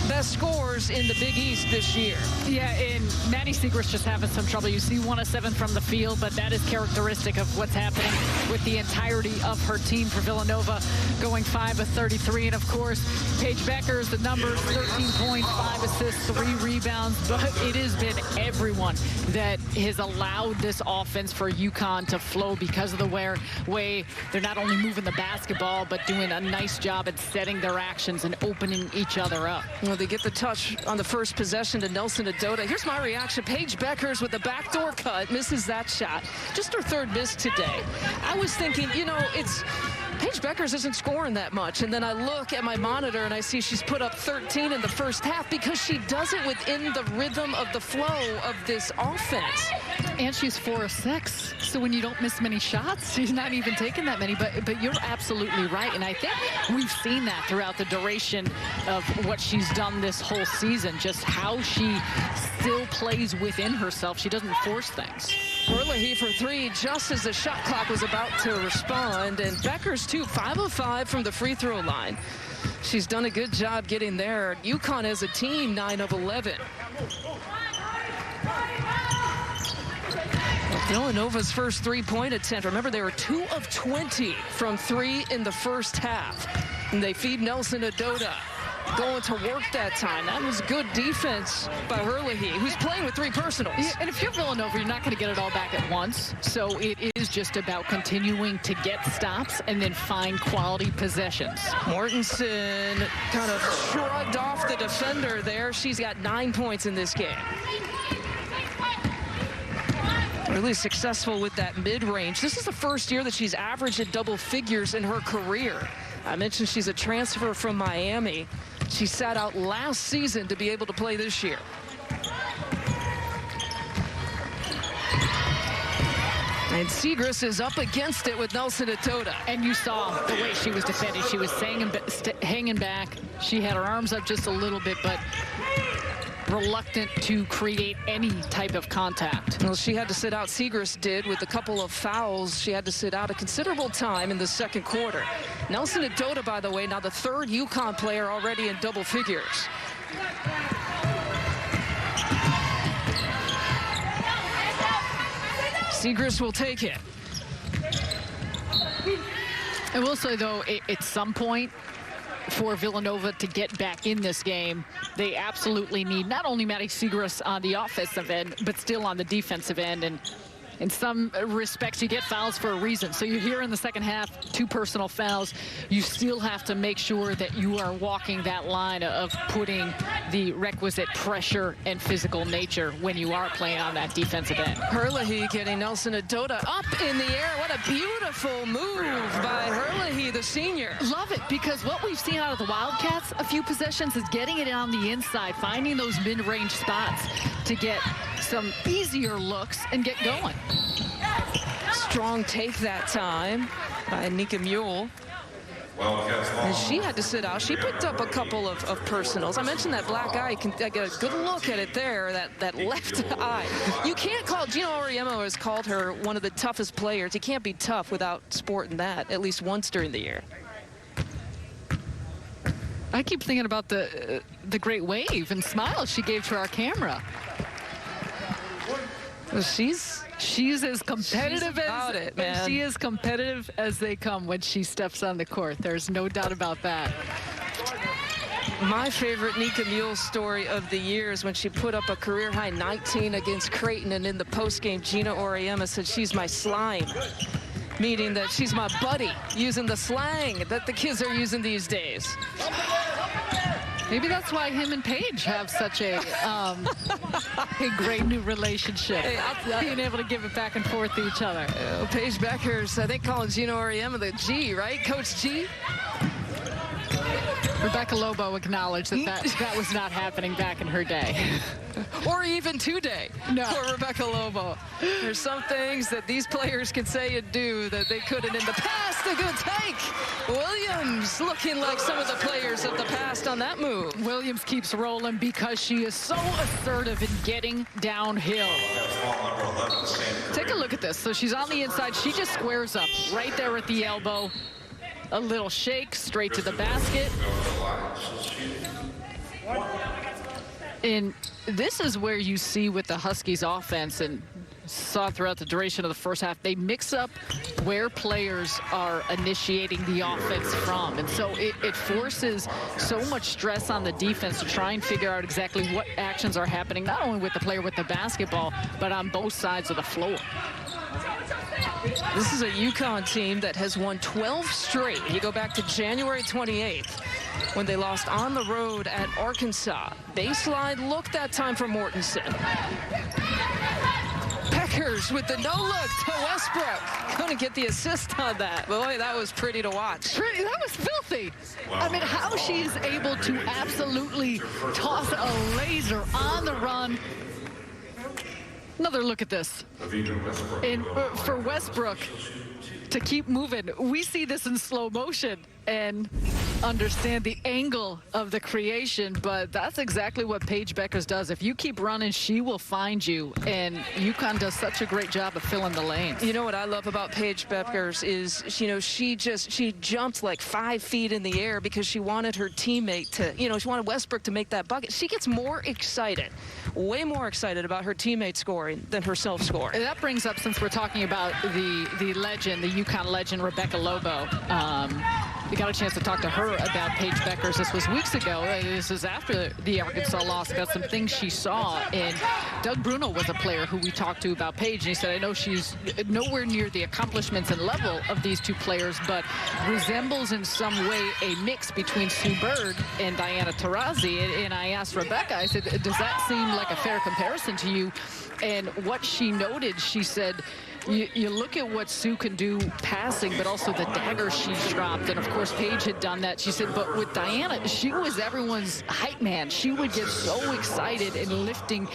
best scorers in the Big East this year. Yeah, and Maddie Siegrist just having some trouble. You see 1 of 7 from the field, but that is characteristic of what's happening with the entirety of her team. For Villanova, going 5 of 33. And of course, Paige Beckers, the numbers, 13 points, 5 assists, 3 rebounds. But it has been everyone that has allowed this offense for UConn to flow because of the way they're not only moving the basketball, but doing a nice job at setting their actions and opening each other up. Well, they get the touch on the first possession to Nelson Adota. Here's my reaction. Paige Beckers with the backdoor cut, misses that shot. Just her 3rd miss today. I was thinking, you know, Paige Beckers isn't scoring that much. And then I look at my monitor and I see she's put up 13 in the first half because she does it within the rhythm of the flow of this offense. And she's 4 of 6. So when you don't miss many shots, she's not even taking that many. But you're absolutely right. And I think we've seen that throughout the duration of what she's done this whole season, just how she still plays within herself. She doesn't force things. Herlihy for 3 just as the shot clock was about to respond. And Beckers, too, 5 of 5 from the free throw line. She's done a good job getting there. UConn as a team, 9 of 11. Villanova's first 3-point attempt. Remember, they were 2 of 20 from 3 in the first half. And they feed Nelson Adota. Going to work that time. That was good defense by Herlihy, who's playing with 3 personals. Yeah, and if you're Villanova, you're not going to get it all back at once. So it is just about continuing to get stops and then find quality possessions. Mortensen kind of shrugged off the defender there. She's got 9 points in this game. Really successful with that mid-range. This is the first year that she's averaged in double figures in her career. I mentioned she's a transfer from Miami. She sat out last season to be able to play this year. And Siegrist is up against it with Nelson Adota. And you saw the way she was defending. She was hanging back. She had her arms up just a little bit, but reluctant to create any type of contact. Well, she had to sit out. Siegrist did with a couple of fouls. She had to sit out a considerable time in the second quarter. Nelson Adota, by the way, now the 3rd UConn player already in double figures. Siegrist will take it. I will say, though, at some point, for Villanova to get back in this game, they absolutely need not only Maddie Siegrist on the offensive end, but still on the defensive end. And in some respects, you get fouls for a reason. So you're here in the second half, 2 personal fouls. You still have to make sure that you are walking that line of putting the requisite pressure and physical nature when you are playing on that defensive end. Herlihy getting Nelson Adota up in the air. What a beautiful move by Herlihy, the senior. Love it, because what we've seen out of the Wildcats a few possessions is getting it on the inside, finding those mid-range spots to get some easier looks and get going. Strong take that time by Nika Mule. And she had to sit out. She picked up a couple of personals. I mentioned that black eye. You can get a good look at it there, that left eye. You can't call, Gino Auriemma has called her one of the toughest players. You can't be tough without sporting that at least once during the year. I keep thinking about the great wave and smile she gave to our camera. Well, she's as competitive she is competitive as they come when she steps on the court. There's no doubt about that. My favorite Nika Mule story of the year is when she put up a career-high 19 against Creighton, and in the postgame, Gina Auriemma said, "She's my slime." meaning that she's my buddy, using the slang that the kids are using these days. Maybe that's why him and Paige have such a great new relationship. Hey, being able to give it back and forth to each other. Paige Beckers, I think calling Gino Auriemma the G, right? Coach G? Rebecca Lobo acknowledged that was not happening back in her day. Or even today for Rebecca Lobo. There's some things that these players can say and do that they couldn't in the past. A good take. Williams looking like some of the players of the past on that move. Williams keeps rolling because she is so assertive in getting downhill. Take a look at this. So she's on the inside. She just squares up right there at the elbow. A little shake straight to the basket. And this is where you see with the Huskies offense, and saw throughout the duration of the first half, they mix up where players are initiating the offense from. And so it forces so much stress on the defense to try and figure out exactly what actions are happening, not only with the player with the basketball, but on both sides of the floor. This is a UConn team that has won 12 straight. You go back to January 28th when they lost on the road at Arkansas. Baseline look that time for Mortensen. Beckers with the no-look to Westbrook. Couldn't get the assist on that. Boy, that was pretty to watch. That was filthy. I mean, how she's able to absolutely toss a laser on the run. Another look at this. And for Westbrook to keep moving, we see this in slow motion and understand the angle of the creation, but that's exactly what Paige Beckers does. If you keep running, she will find you, and UConn does such a great job of filling the lanes. You know what I love about Paige Beckers is, you know, she jumped like 5 feet in the air because she wanted her teammate to, you know, she wanted Westbrook to make that bucket. She gets more excited, way more excited about her teammate scoring than herself scoring. And that brings up, since we're talking about the legend, the UConn legend, Rebecca Lobo. We got a chance to talk to her about Paige Beckers. This was weeks ago. This is after the Arkansas loss, about some things she saw. And Doug Bruno was a player who we talked to about Paige. And he said, I know she's nowhere near the accomplishments and level of these two players, but resembles in some way a mix between Sue Bird and Diana Taurasi. And I asked Rebecca, I said, does that seem like a fair comparison to you? And what she noted, she said, you look at what Sue can do passing, but also the dagger she's dropped. And, of course, Paige had done that. She said, but with Diana, she was everyone's hype man. She would get so excited in lifting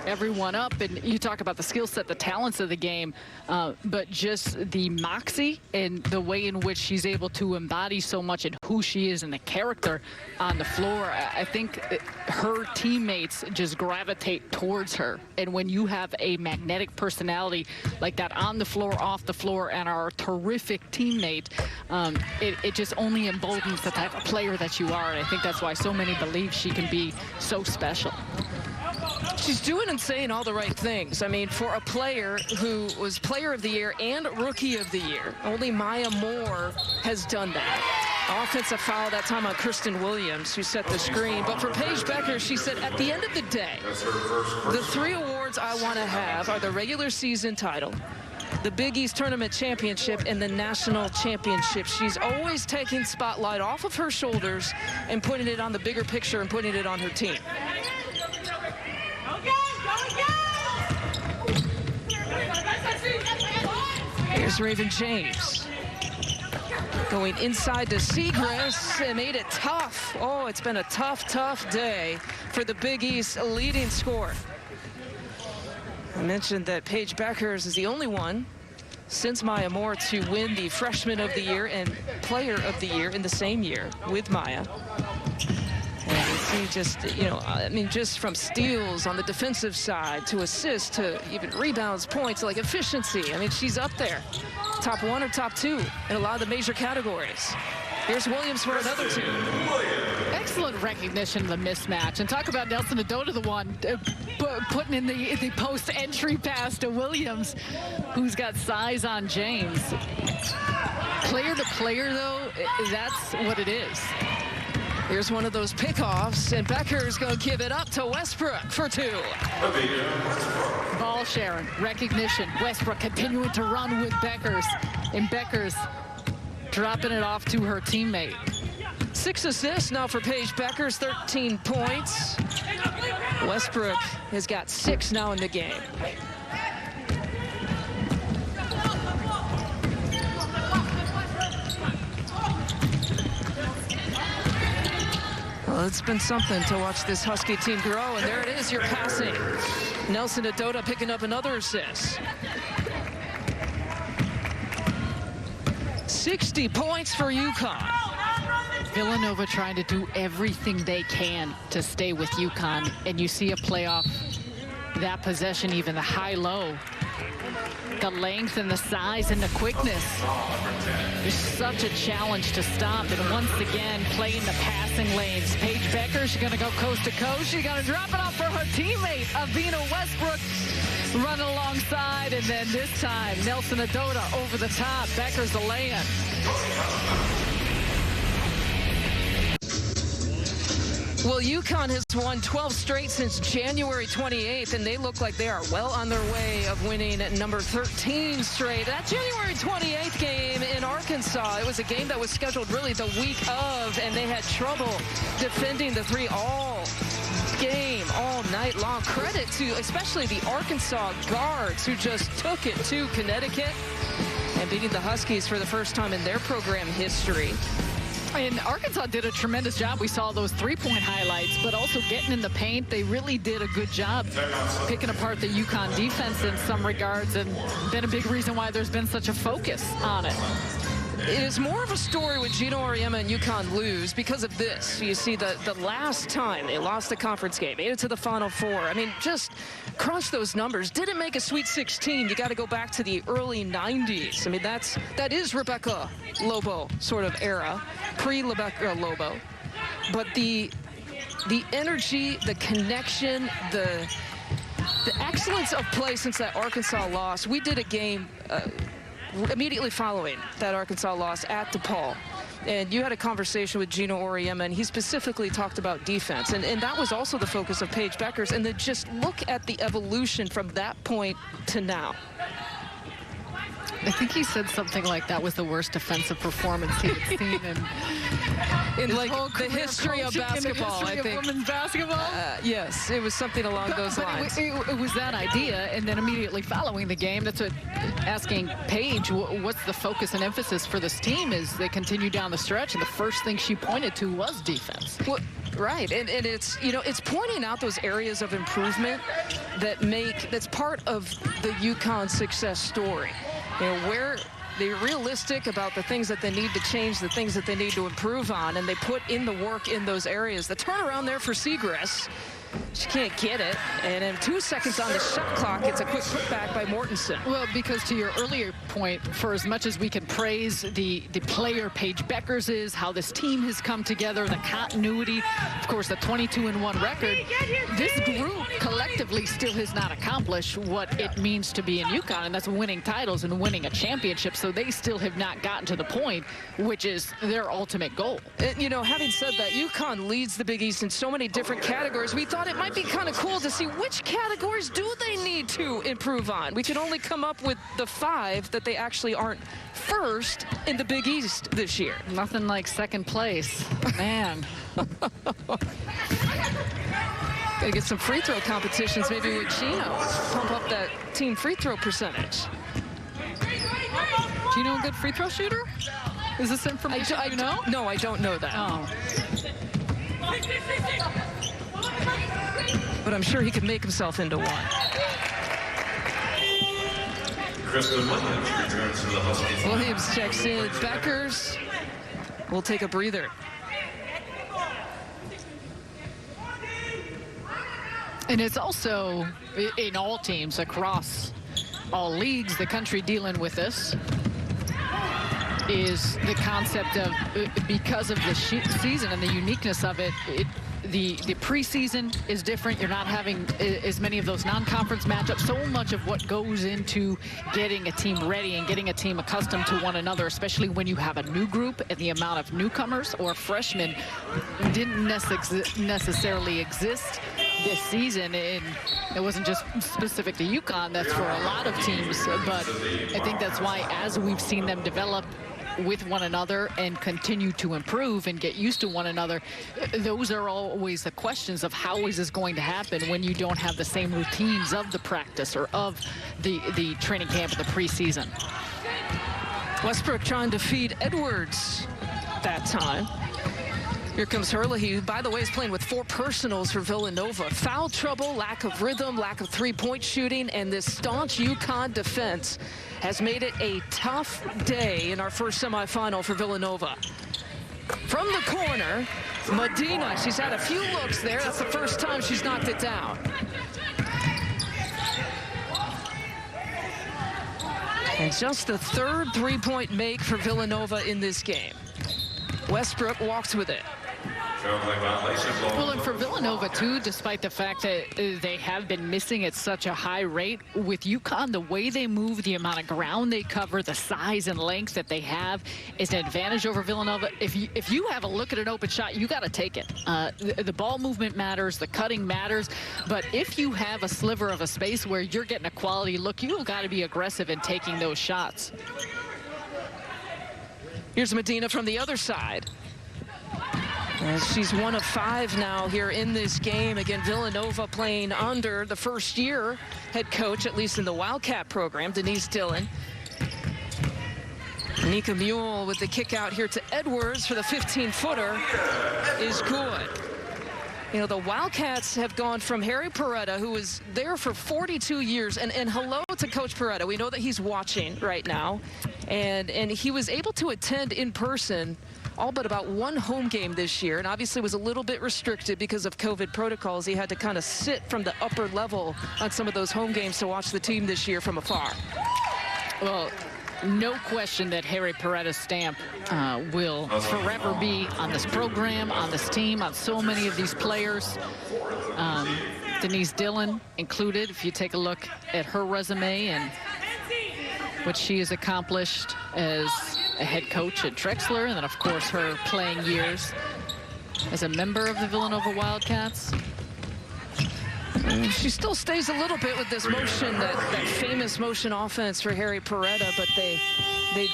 everyone up. And you talk about the skill set, the talents of the game, but just the moxie and the way in which she's able to embody so much and who she is and the character on the floor. I think her teammates just gravitate towards her. And when you have a magnetic personality like that on the floor, off the floor, and are a terrific teammate, it just only emboldens the type of player that you are. And I think that's why so many believe she can be so special. She's doing and saying all the right things. I mean, for a player who was Player of the Year and Rookie of the Year, only Maya Moore has done that. Offensive foul that time on Kristen Williams, who set the screen. But for Paige Beckers, she said, at the end of the day, the 3 awards I want to have are the regular season title, the Big East Tournament Championship, and the National Championship. She's always taking spotlight off of her shoulders and putting it on the bigger picture and putting it on her team. Here's Raven James going inside to Segrist and made it tough. Oh, it's been a tough day for the Big East leading scorer. I mentioned that Paige Beckers is the only one since Maya Moore to win the Freshman of the Year and Player of the Year in the same year with Maya. And you see just, you know, I mean, just from steals on the defensive side to assists to even rebounds, points, like efficiency. I mean, she's up there, top 1 or top 2 in a lot of the major categories. Here's Williams for another 2. Excellent recognition of the mismatch. And talk about Nelson Adota, the one putting in the post entry pass to Williams, who's got size on James. Player to player, though, that's what it is. Here's one of those pickoffs, and Becker's going to give it up to Westbrook for 2. Ball sharing, recognition. Westbrook continuing to run with Beckers. And Becker's dropping it off to her teammate. 6 assists now for Paige Beckers, 13 points. Westbrook has got 6 now in the game. Well, it's been something to watch this Husky team grow, and there it is, your passing. Nelson Adota picking up another assist. 60 points for UConn. Villanova trying to do everything they can to stay with UConn, and you see a playoff, that possession, even the high-low, the length and the size and the quickness. There's such a challenge to stop, and once again, playing the passing lanes. Paige Becker, she's going to go coast to coast. She's going to drop it off for her teammate, Avina Westbrook, running alongside, and then this time, Nelson Adota over the top. Becker's the lay-in. Well, UConn has won 12 straight since January 28th, and they look like they are well on their way of winning number 13 straight. That January 28th game in Arkansas, it was a game that was scheduled really the week of, and they had trouble defending the 3 all game all night long. Credit to especially the Arkansas guards who just took it to Connecticut and beating the Huskies for the first time in their program history. And Arkansas did a tremendous job. We saw those three-point highlights, but also getting in the paint. They really did a good job picking apart the UConn defense in some regards, and been a big reason why there's been such a focus on it. It is more of a story when Gino Auriemma and UConn lose because of this. You see, the last time they lost the conference game, made it to the Final Four. I mean, just crunch those numbers. Didn't make a Sweet 16. You got to go back to the early 90s. I mean, that is Rebecca Lobo sort of era, pre-Rebecca Lobo. But the energy, the connection, the excellence of play since that Arkansas loss. We did a game immediately following that Arkansas loss at DePaul, and you had a conversation with Gino Auriemma, and he specifically talked about defense, and that was also the focus of Paige Beckers. And then just look at the evolution from that point to now. I think he said something like that was the worst defensive performance he had seen in like the history of basketball, I think. Women's basketball? Yes, it was something along those lines. It was that idea, and then immediately following the game, that's what asking Paige, what's the focus and emphasis for this team as they continue down the stretch, and the first thing she pointed to was defense. Well, right, and it's, you know, it's pointing out those areas of improvement that's part of the UConn success story. You know, where they're realistic about the things that they need to change, the things that they need to improve on, and they put in the work in those areas. The turnaround there for Segress, she can't get it, and in 2 seconds on the shot clock, it's a quick putback by Mortensen. Well, because to your earlier point, for as much as we can praise the player Paige Beckers is, how this team has come together, the continuity, of course, the 22-1 record, this group collectively still has not accomplished what it means to be in UConn, and that's winning titles and winning a championship. So they still have not gotten to the point, which is their ultimate goal. You know, having said that, UConn leads the Big East in so many different categories. We thought it might be kind of cool to see which categories do they need to improve on. We could only come up with the 5 that they actually aren't first in the Big East this year. Nothing like second place. Man. Gotta get some free throw competitions maybe with Gino. Pump up that team free throw percentage. Gino a good free throw shooter? Is this information you know? No, I don't know that. Oh. But I'm sure he could make himself into one. Kristen Williams returns to the Huskies. Williams checks in. Beckers will take a breather. And it's also in all teams across all leagues, the country dealing with this is the concept of, because of the season and the uniqueness of it, the preseason is different. You're not having as many of those non-conference matchups. So much of what goes into getting a team ready and getting a team accustomed to one another, especially when you have a new group, and the amount of newcomers or freshmen didn't necessarily exist this season, and it wasn't just specific to UConn. That's for a lot of teams, but I think that's why, as we've seen them develop with one another and continue to improve and get used to one another, those are always the questions of how is this going to happen when you don't have the same routines of the practice or of the training camp of the preseason. Westbrook trying to feed Edwards that time. Here comes Herlihy, who, by the way, is playing with 4 personals for Villanova. Foul trouble, lack of rhythm, lack of three-point shooting, and this staunch UConn defense has made it a tough day in our first semifinal for Villanova. From the corner, Medina, she's had a few looks there. That's the first time she's knocked it down. And just the 3rd three-point make for Villanova in this game. Westbrook walks with it. Well, and for Villanova, too, despite the fact that they have been missing at such a high rate, with UConn, the way they move, the amount of ground they cover, the size and length that they have is an advantage over Villanova. If you have a look at an open shot, you got to take it. The ball movement matters, the cutting matters, but if you have a sliver of a space where you're getting a quality look, you've got to be aggressive in taking those shots. Here's Medina from the other side. And she's 1 of 5 now here in this game. Again, Villanova playing under the first-year head coach, at least in the Wildcat program, Denise Dillon. Nika Mule with the kick out here to Edwards for the 15-footer is good. You know, the Wildcats have gone from Harry Peretta, who was there for 42 years, and hello to Coach Peretta. We know that he's watching right now, and he was able to attend in person all but about 1 home game this year, and obviously was a little bit restricted because of COVID protocols. He had to kind of sit from the upper level on some of those home games to watch the team this year from afar. Well, no question that Harry Peretta's stamp will forever be on this program, on this team, on so many of these players. Denise Dillon included, if you take a look at her resume and what she has accomplished as a head coach at Drexler, and then, of course, her playing years as a member of the Villanova Wildcats. She still stays a little bit with this motion, that famous motion offense for Harry Peretta, but they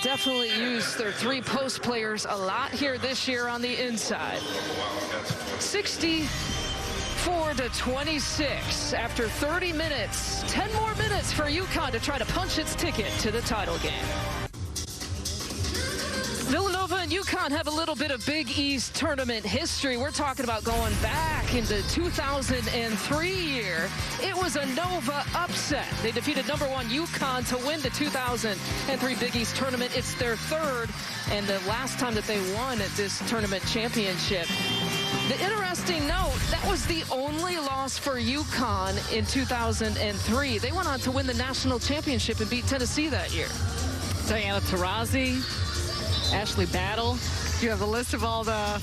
definitely use their 3 post players a lot here this year on the inside. 64-26 after 30 minutes. 10 more minutes for UConn to try to punch its ticket to the title game. Villanova and UConn have a little bit of Big East tournament history. We're talking about going back into 2003 year. It was a Nova upset. They defeated #1 UConn to win the 2003 Big East tournament. It's their 3rd and the last time that they won at this tournament championship. The interesting note, that was the only loss for UConn in 2003. They went on to win the national championship and beat Tennessee that year. Diana Taurasi, Ashley Battle. You have the list of all the,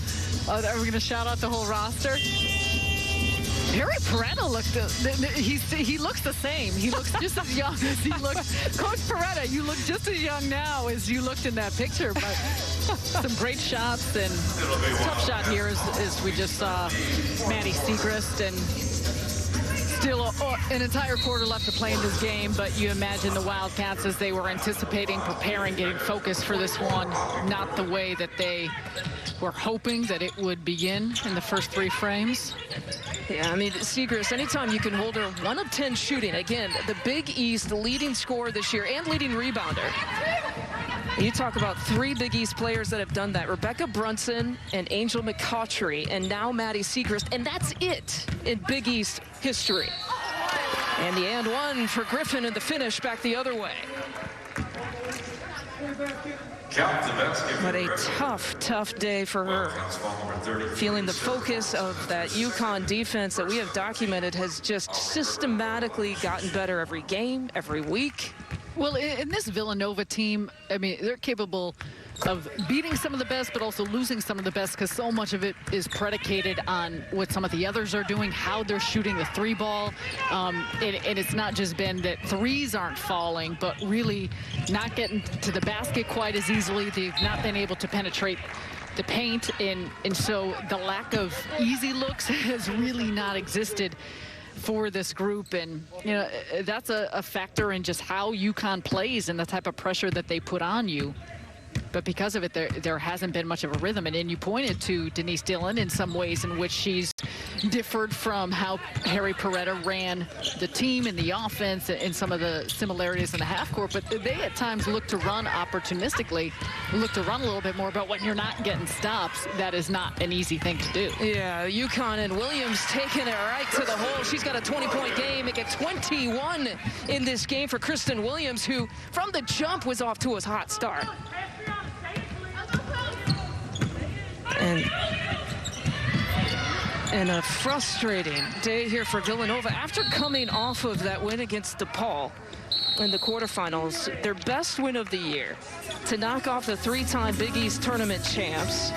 are we going to shout out the whole roster? Harry Peretta he looks the same. He looks just as young as he looked. Coach Peretta, you look just as young now as you looked in that picture, but some great shots, and tough shot here as we just saw Maddie Siegrist, and still an entire quarter left to play in this game, but you imagine the Wildcats, as they were anticipating, preparing, getting focused for this one, not the way that they were hoping that it would begin in the first 3 frames. Yeah, I mean, Siegrist, anytime you can hold her 1 of 10 shooting, again, the Big East, the leading scorer this year and leading rebounder. You talk about 3 Big East players that have done that. Rebecca Brunson and Angel McCautry, and now Maddie Siegrist, and that's it in Big East history. And the and 1 for Griffin, and the finish back the other way. What a tough day for her. Feeling the focus of that UConn defense that we have documented has just systematically gotten better every game, every week. Well, in this Villanova team, I mean, they're capable of beating some of the best, but also losing some of the best, because so much of it is predicated on what some of the others are doing, how they're shooting the 3 ball. And it's not just been that 3s aren't falling, but really not getting to the basket quite as easily. They've not been able to penetrate the paint, and so the lack of easy looks has really not existed for this group. And that's a factor in just how UConn plays and the type of pressure that they put on you. But because of it, there hasn't been much of a rhythm. And then you pointed to Denise Dillon in some ways in which she's differed from how Harry Perretta ran the team and the offense and some of the similarities in the half court. But they at times look to run opportunistically, look to run a little bit more. But when you're not getting stops, that is not an easy thing to do. Yeah, UConn and Williams taking it right to the hole. She's got a 20-point game. It gets 21 in this game for Kristen Williams, who from the jump was off to a hot start. And a frustrating day here for Villanova after coming off of that win against DePaul in the quarterfinals, their best win of the year, to knock off the three-time Big East tournament champs.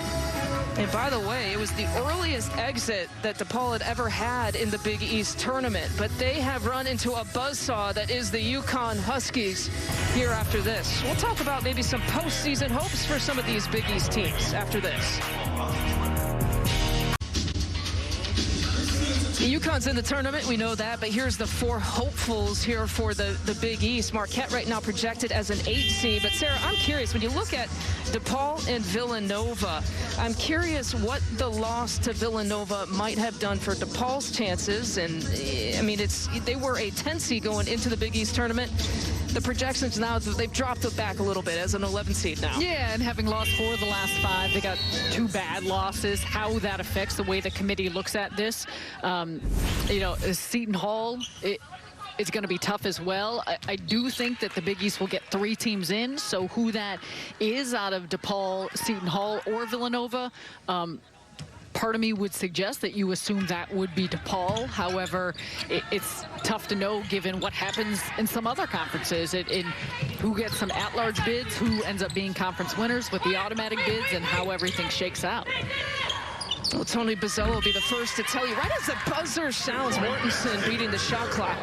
And by the way, it was the earliest exit that DePaul had ever had in the Big East tournament, but they have run into a buzzsaw that is the UConn Huskies here after this. We'll talk about maybe some postseason hopes for some of these Big East teams after this. UConn's in the tournament, we know that, but here's the four hopefuls here for the Big East. Marquette right now projected as an 8 seed. But Sarah, I'm curious, when you look at DePaul and Villanova, I'm curious what the loss to Villanova might have done for DePaul's chances. And I mean, they were a 10 seed going into the Big East tournament. The projections now, they've dropped it back a little bit as an 11 seed now. Yeah, and having lost 4 of the last 5, they got 2 bad losses. How that affects the way the committee looks at this. Seton Hall, it's going to be tough as well. I do think that the Big East will get 3 teams in. So who that is out of DePaul, Seton Hall, or Villanova, part of me would suggest that you assume that would be DePaul. However, it's tough to know given what happens in some other conferences, in who gets some at-large bids, who ends up being conference winners with the automatic bids, and how everything shakes out. Well, Tony Bazzello will be the first to tell you, right as the buzzer sounds, Mortensen beating the shot clock.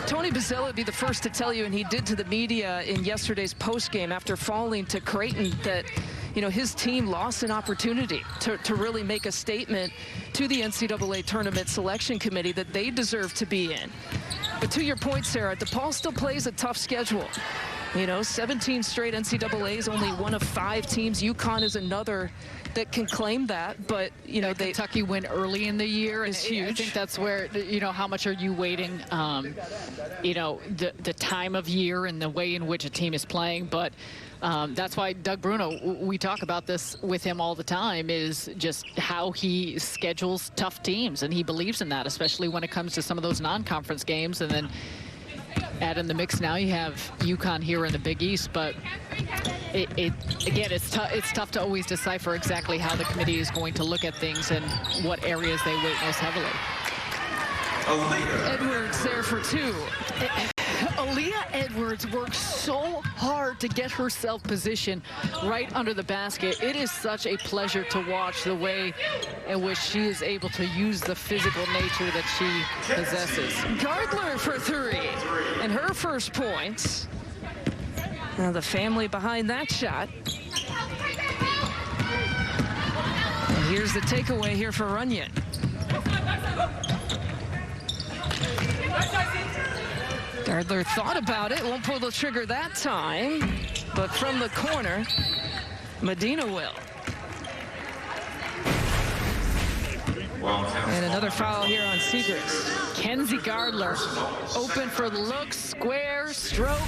Tony Bazzello would be the first to tell you, and he did to the media in yesterday's postgame after falling to Creighton, that his team lost an opportunity to really make a statement to the NCAA Tournament Selection Committee that they deserve to be in. But to your point, Sarah, DePaul still plays a tough schedule. 17 straight NCAAs, only one of 5 teams. UConn is another that can claim that, but Kentucky win early in the year is huge. I think that's where how much are you waiting? The time of year and the way in which a team is playing, but that's why Doug Bruno, we talk about this with him all the time, is just how he schedules tough teams, and he believes in that, especially when it comes to some of those non-conference games. And then add in the mix now, you have UConn here in the Big East, but again, it's tough to always decipher exactly how the committee is going to look at things and what areas they weight most heavily. Edwards there for 2. Aaliyah Edwards worked so hard to get herself positioned right under the basket. It is such a pleasure to watch the way in which she is able to use the physical nature that she possesses. Gardler for 3, and her first points. Now the family behind that shot. And here's the takeaway here for Runyon. Gardler thought about it, won't pull the trigger that time, but from the corner, Medina will. And another foul here on Segrist. Kenzie Gardler, open for the look, square, stroke,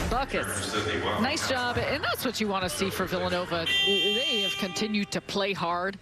buckets. Nice job, and that's what you want to see for Villanova. They have continued to play hard.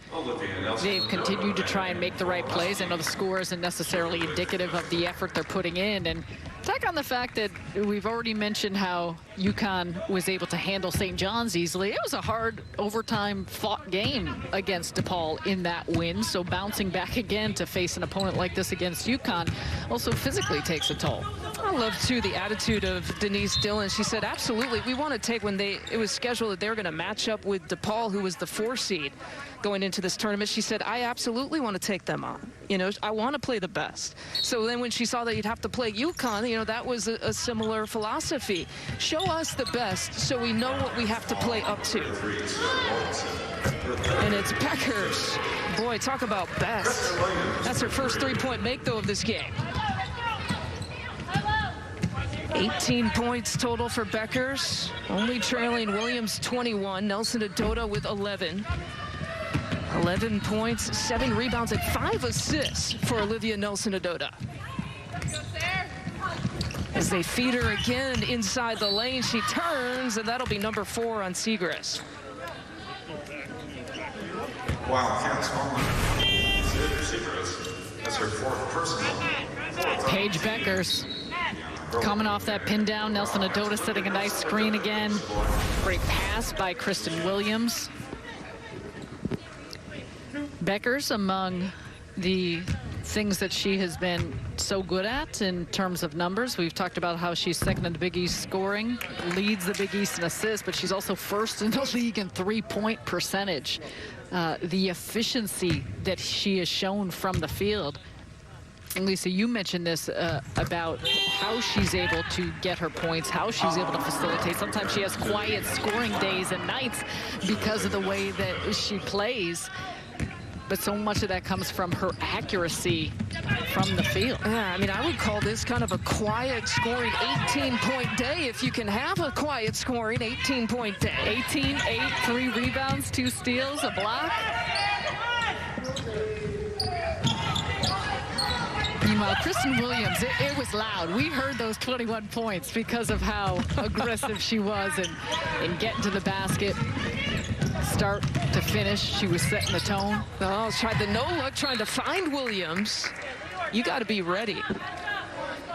They've continued to try and make the right plays. I know the score isn't necessarily indicative of the effort they're putting in, and tack on the fact that we've already mentioned how UConn was able to handle St. John's easily. It was a hard overtime fought game against DePaul in that win, so bouncing back again to face an opponent like this against UConn also physically takes a toll. I love too the attitude of Denise Dillon. She said, absolutely, we want to take, when it was scheduled that they were going to match up with DePaul, who was the 4 seed going into this tournament. She said, I absolutely want to take them on. You know, I want to play the best. So then when she saw that you'd have to play UConn, you know, that was a similar philosophy. Show us the best so we know what we have to play up to. And it's Beckers. Boy, talk about best. That's her first three-point make, though, of this game. 18 points total for Beckers. Only trailing Williams 21. Nelson Adota with 11. 11 points, 7 rebounds, and 5 assists for Olivia Nelson-Adota. As they feed her again inside the lane, she turns, and that'll be number 4 on Segrist. Wildcats Segrist. That's her 4th personal. Paige Beckers coming off that pin down. Nelson-Adota setting a nice screen again. Great pass by Kristen Williams. Beckers, among the things that she has been so good at in terms of numbers, we've talked about how she's second in the Big East scoring, leads the Big East in assists, but she's also first in the league in three-point percentage. The efficiency that she has shown from the field. And Lisa, you mentioned this about how she's able to get her points, how she's able to facilitate. Sometimes she has quiet scoring days and nights because of the way that she plays. But so much of that comes from her accuracy from the field. Yeah, I mean, I would call this kind of a quiet scoring 18-point day if you can have a quiet scoring 18-point day. 18, 8, 3 rebounds, 2 steals, a block. Meanwhile, Kristen Williams, it was loud. We heard those 21 points because of how aggressive she was in getting to the basket. Start to finish, she was setting the tone. Oh, tried the no-look, trying to find Williams. You got to be ready.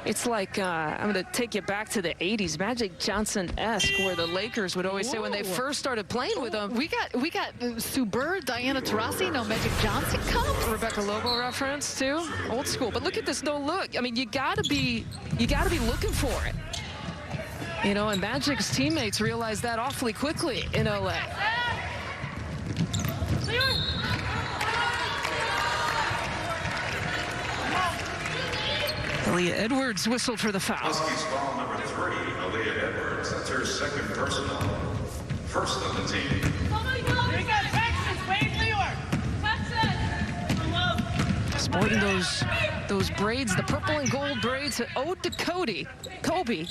It's like, I'm going to take you back to the 80s, Magic Johnson-esque, where the Lakers would always say when they first started playing with them. We got Sue Bird, Diana Taurasi, no Magic Johnson comes. Rebecca Lobo reference too, old school. But look at this no-look. I mean, you got to be looking for it. You know, and Magic's teammates realized that awfully quickly in LA. Aaliyah Edwards whistled for the foul. Huskies foul number 3, Aaliyah Edwards. That's her 2nd personal. First on the team. Sporting those braids, the purple and gold braids, ode to Kobe.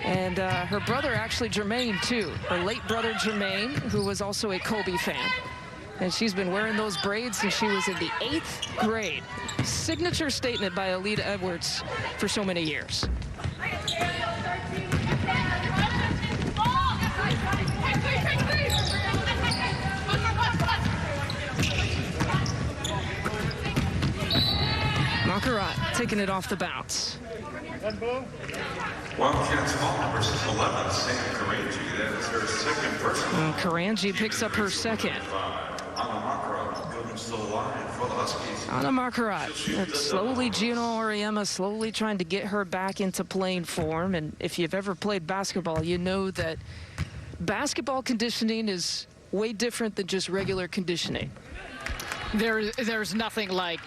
And her brother, actually, Jermaine, too. Her late brother, Jermaine, who was also a Kobe fan. And she's been wearing those braids since she was in the 8th grade. Signature statement by Aaliyah Edwards for so many years. Monkarat taking it off the bounce. Wildcats foul versus 11, Sam Karanji. That is her 2nd personal. Karanji picks up her 2nd. Anna Markarat, slowly Gino Auriemma slowly trying to get her back into playing form. And if you've ever played basketball, you know that basketball conditioning is way different than just regular conditioning. There's nothing like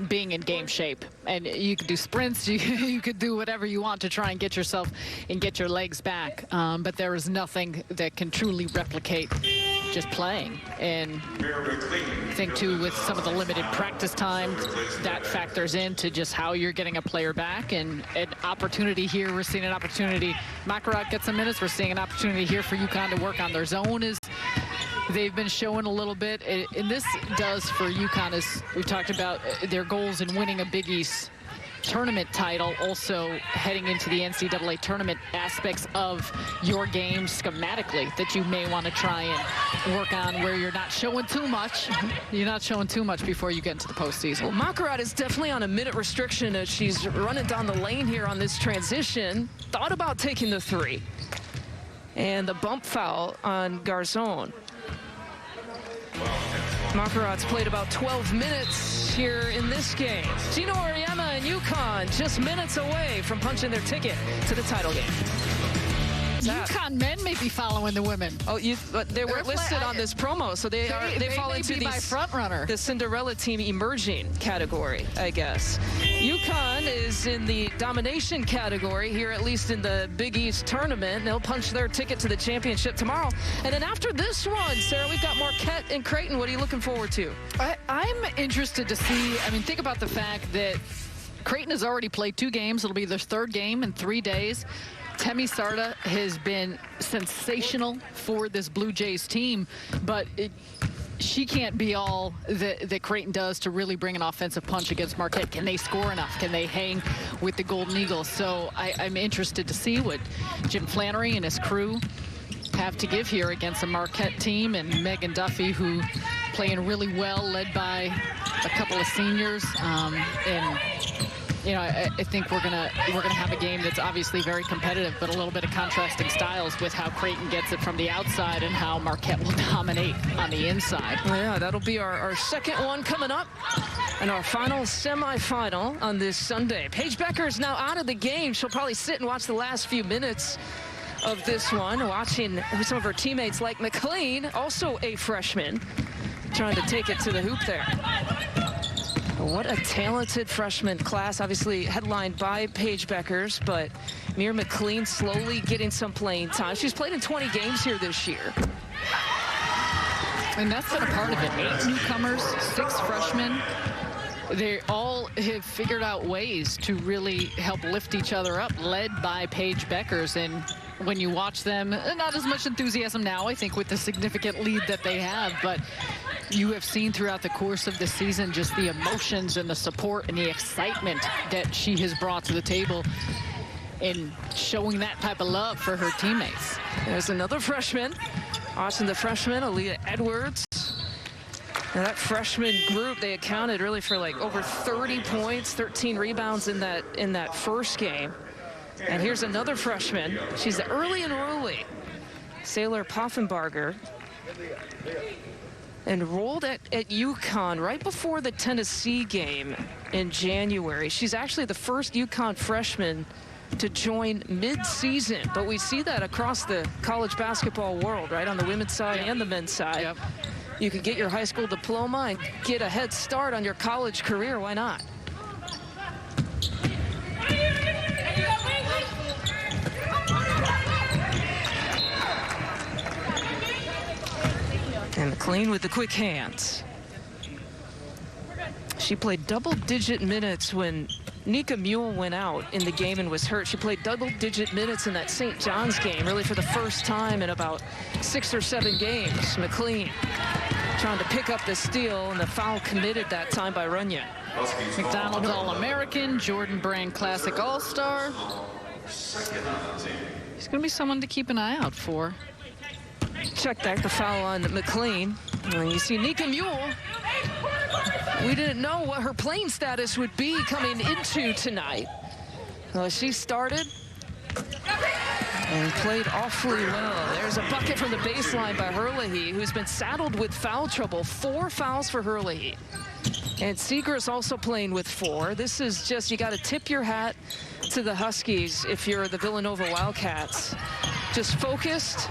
being in game shape, and you could do sprints, you could do whatever you want to try and get yourself and get your legs back, but there is nothing that can truly replicate just playing. And I think too, with some of the limited practice time, that factors into just how you're getting a player back. And an opportunity here, we're seeing an opportunity. Monkarat gets some minutes. We're seeing an opportunity here for UConn to work on their zone. Is they've been showing a little bit, and this does for UConn, as we talked about their goals in winning a Big East tournament title, also heading into the NCAA tournament, aspects of your game schematically that you may want to try and work on, where you're not showing too much. You're not showing too much before you get into the postseason. Well, Monkarat is definitely on a minute restriction as she's running down the lane here on this transition. Thought about taking the 3. And the bump foul on Garzon. Monkarat's played about 12 minutes here in this game. Gino Auriemma and UConn just minutes away from punching their ticket to the title game. UConn men may be following the women. Oh, they were listed on this promo, so they fall into my front runner. The Cinderella team emerging category, I guess. UConn is in the domination category here, at least in the Big East tournament. They'll punch their ticket to the championship tomorrow. And then after this one, Sarah, we've got Marquette and Creighton. What are you looking forward to? I'm interested to see. I mean, think about the fact that Creighton has already played 2 games. It'll be their 3rd game in 3 days. Temi Sarda has been sensational for this Blue Jays team, but she can't be all that Creighton does to really bring an offensive punch against Marquette. Can they score enough? Can they hang with the Golden Eagles? So I'm interested to see what Jim Flannery and his crew have to give here against a Marquette team, and Megan Duffy, who playing really well, led by a couple of seniors. And you know, I think we're gonna have a game that's obviously very competitive, but a little bit of contrasting styles with how Creighton gets it from the outside and how Marquette will dominate on the inside. Yeah, that'll be our second one coming up, and our final semifinal on this Sunday. Paige Becker is now out of the game. She'll probably sit and watch the last few minutes of this one, watching some of her teammates like McLean, also a freshman, trying to take it to the hoop there. What a talented freshman class, obviously headlined by Paige Beckers, but Mir McLean slowly getting some playing time. She's played in 20 games here this year. And that's been a part of it. 8 newcomers, 6 freshmen. They all have figured out ways to really help lift each other up, led by Paige Beckers. And when you watch them, not as much enthusiasm now, I think, with the significant lead that they have, but you have seen throughout the course of the season just the emotions and the support and the excitement that she has brought to the table in showing that type of love for her teammates. There's another freshman. Watching the freshman, Aaliyah Edwards. Now that freshman group, they accounted really for like over 30 points, 13 rebounds in that first game. And here's another freshman. She's early and early. Sailor Poffenbarger. Enrolled at UConn right before the Tennessee game in January. She's actually the first UConn freshman to join mid-season, but we see that across the college basketball world, right, on the women's side and the men's side. Yep. You could get your high school diploma and get a head start on your college career. Why not? And McLean with the quick hands. She played double-digit minutes when Nika Mule went out in the game and was hurt. She played double-digit minutes in that St. John's game, really for the first time in about 6 or 7 games. McLean trying to pick up the steal, and the foul committed that time by Runyon. McDonald's All-American, Jordan Brand Classic All-Star. He's going to be someone to keep an eye out for. Check back the foul on McLean. And you see Nika Mule. We didn't know what her playing status would be coming into tonight. Well, she started and played awfully well. There's a bucket from the baseline by Herlihy, who's been saddled with foul trouble. 4 fouls for Herlihy. And Seeger's also playing with 4. This is just, you got to tip your hat to the Huskies if you're the Villanova Wildcats. Just focused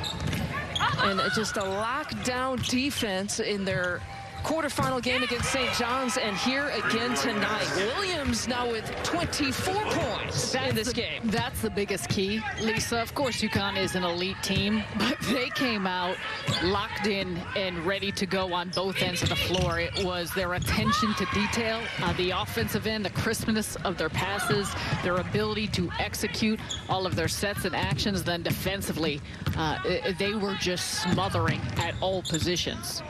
and just a lockdown defense in their quarterfinal game against St. John's, and here again tonight. Williams now with 24 points in this game. That's the biggest key, Lisa. Of course, UConn is an elite team, but they came out locked in and ready to go on both ends of the floor. It was their attention to detail on the offensive end, the crispness of their passes, their ability to execute all of their sets and actions. Then defensively, they were just smothering at all positions.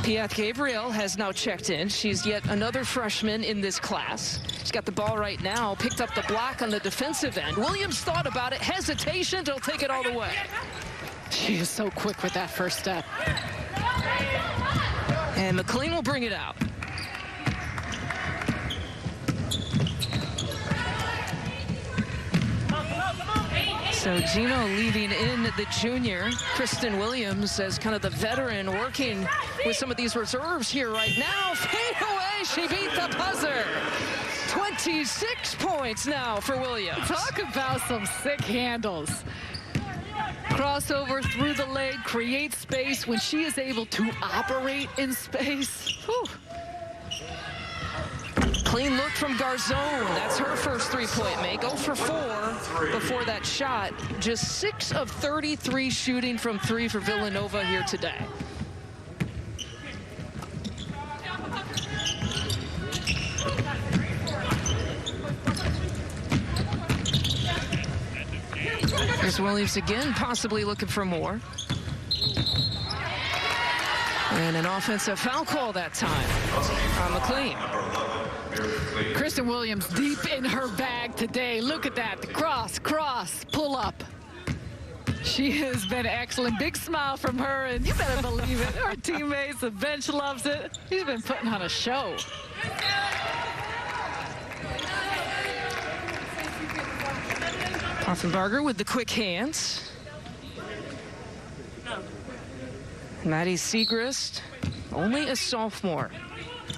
Piath Gabriel has now checked in. She's yet another freshman in this class. She's got the ball right now, picked up the block on the defensive end. Williams thought about it, hesitation, she'll take it all the way. She is so quick with that first step. And McLean will bring it out. So Gino leading in the junior. Kristen Williams as kind of the veteran working with some of these reserves here right now. Fade away, she beat the buzzer. 26 points now for Williams. Talk about some sick handles. Crossover through the leg, create space. When she is able to operate in space, whew. Clean look from Garzone. That's her first three-point make. 0 for 4 before that shot. Just 6 of 33 shooting from 3 for Villanova here today. Here's Williams again, possibly looking for more. And an offensive foul call that time on McLean. Kristen Williams deep in her bag today. Look at that. The cross, pull up. She has been excellent. Big smile from her, and you better believe it. Her teammates, the bench loves it. She's been putting on a show. Offenbarger with the quick hands. Maddie Siegrist, only a sophomore.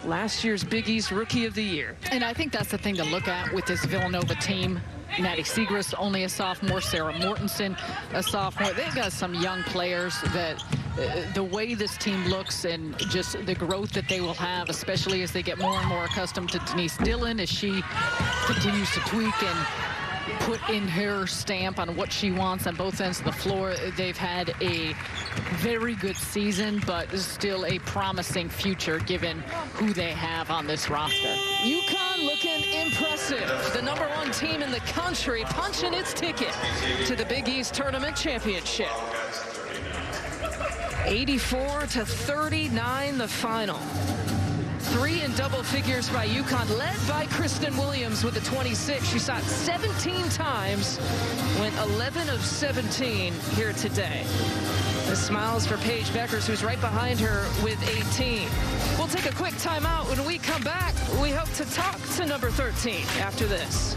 Last year's Big East Rookie of the Year. And I think that's the thing to look at with this Villanova team. Maddie Siegrist, only a sophomore. Sarah Mortensen, a sophomore. They've got some young players that the way this team looks and just the growth that they will have, especially as they get more and more accustomed to Denise Dillon as she continues to tweak and put in her stamp on what she wants on both ends of the floor. They've had a very good season, but still a promising future given who they have on this roster. UConn looking impressive. The #1 team in the country punching its ticket to the Big East Tournament Championship. 84-39 the final. 3 in double figures by UConn, led by Kristen Williams with the 26. She shot 17 times, went 11 of 17 here today. The smiles for Paige Beckers, who's right behind her with 18. We'll take a quick timeout. When we come back, we hope to talk to number 13 after this.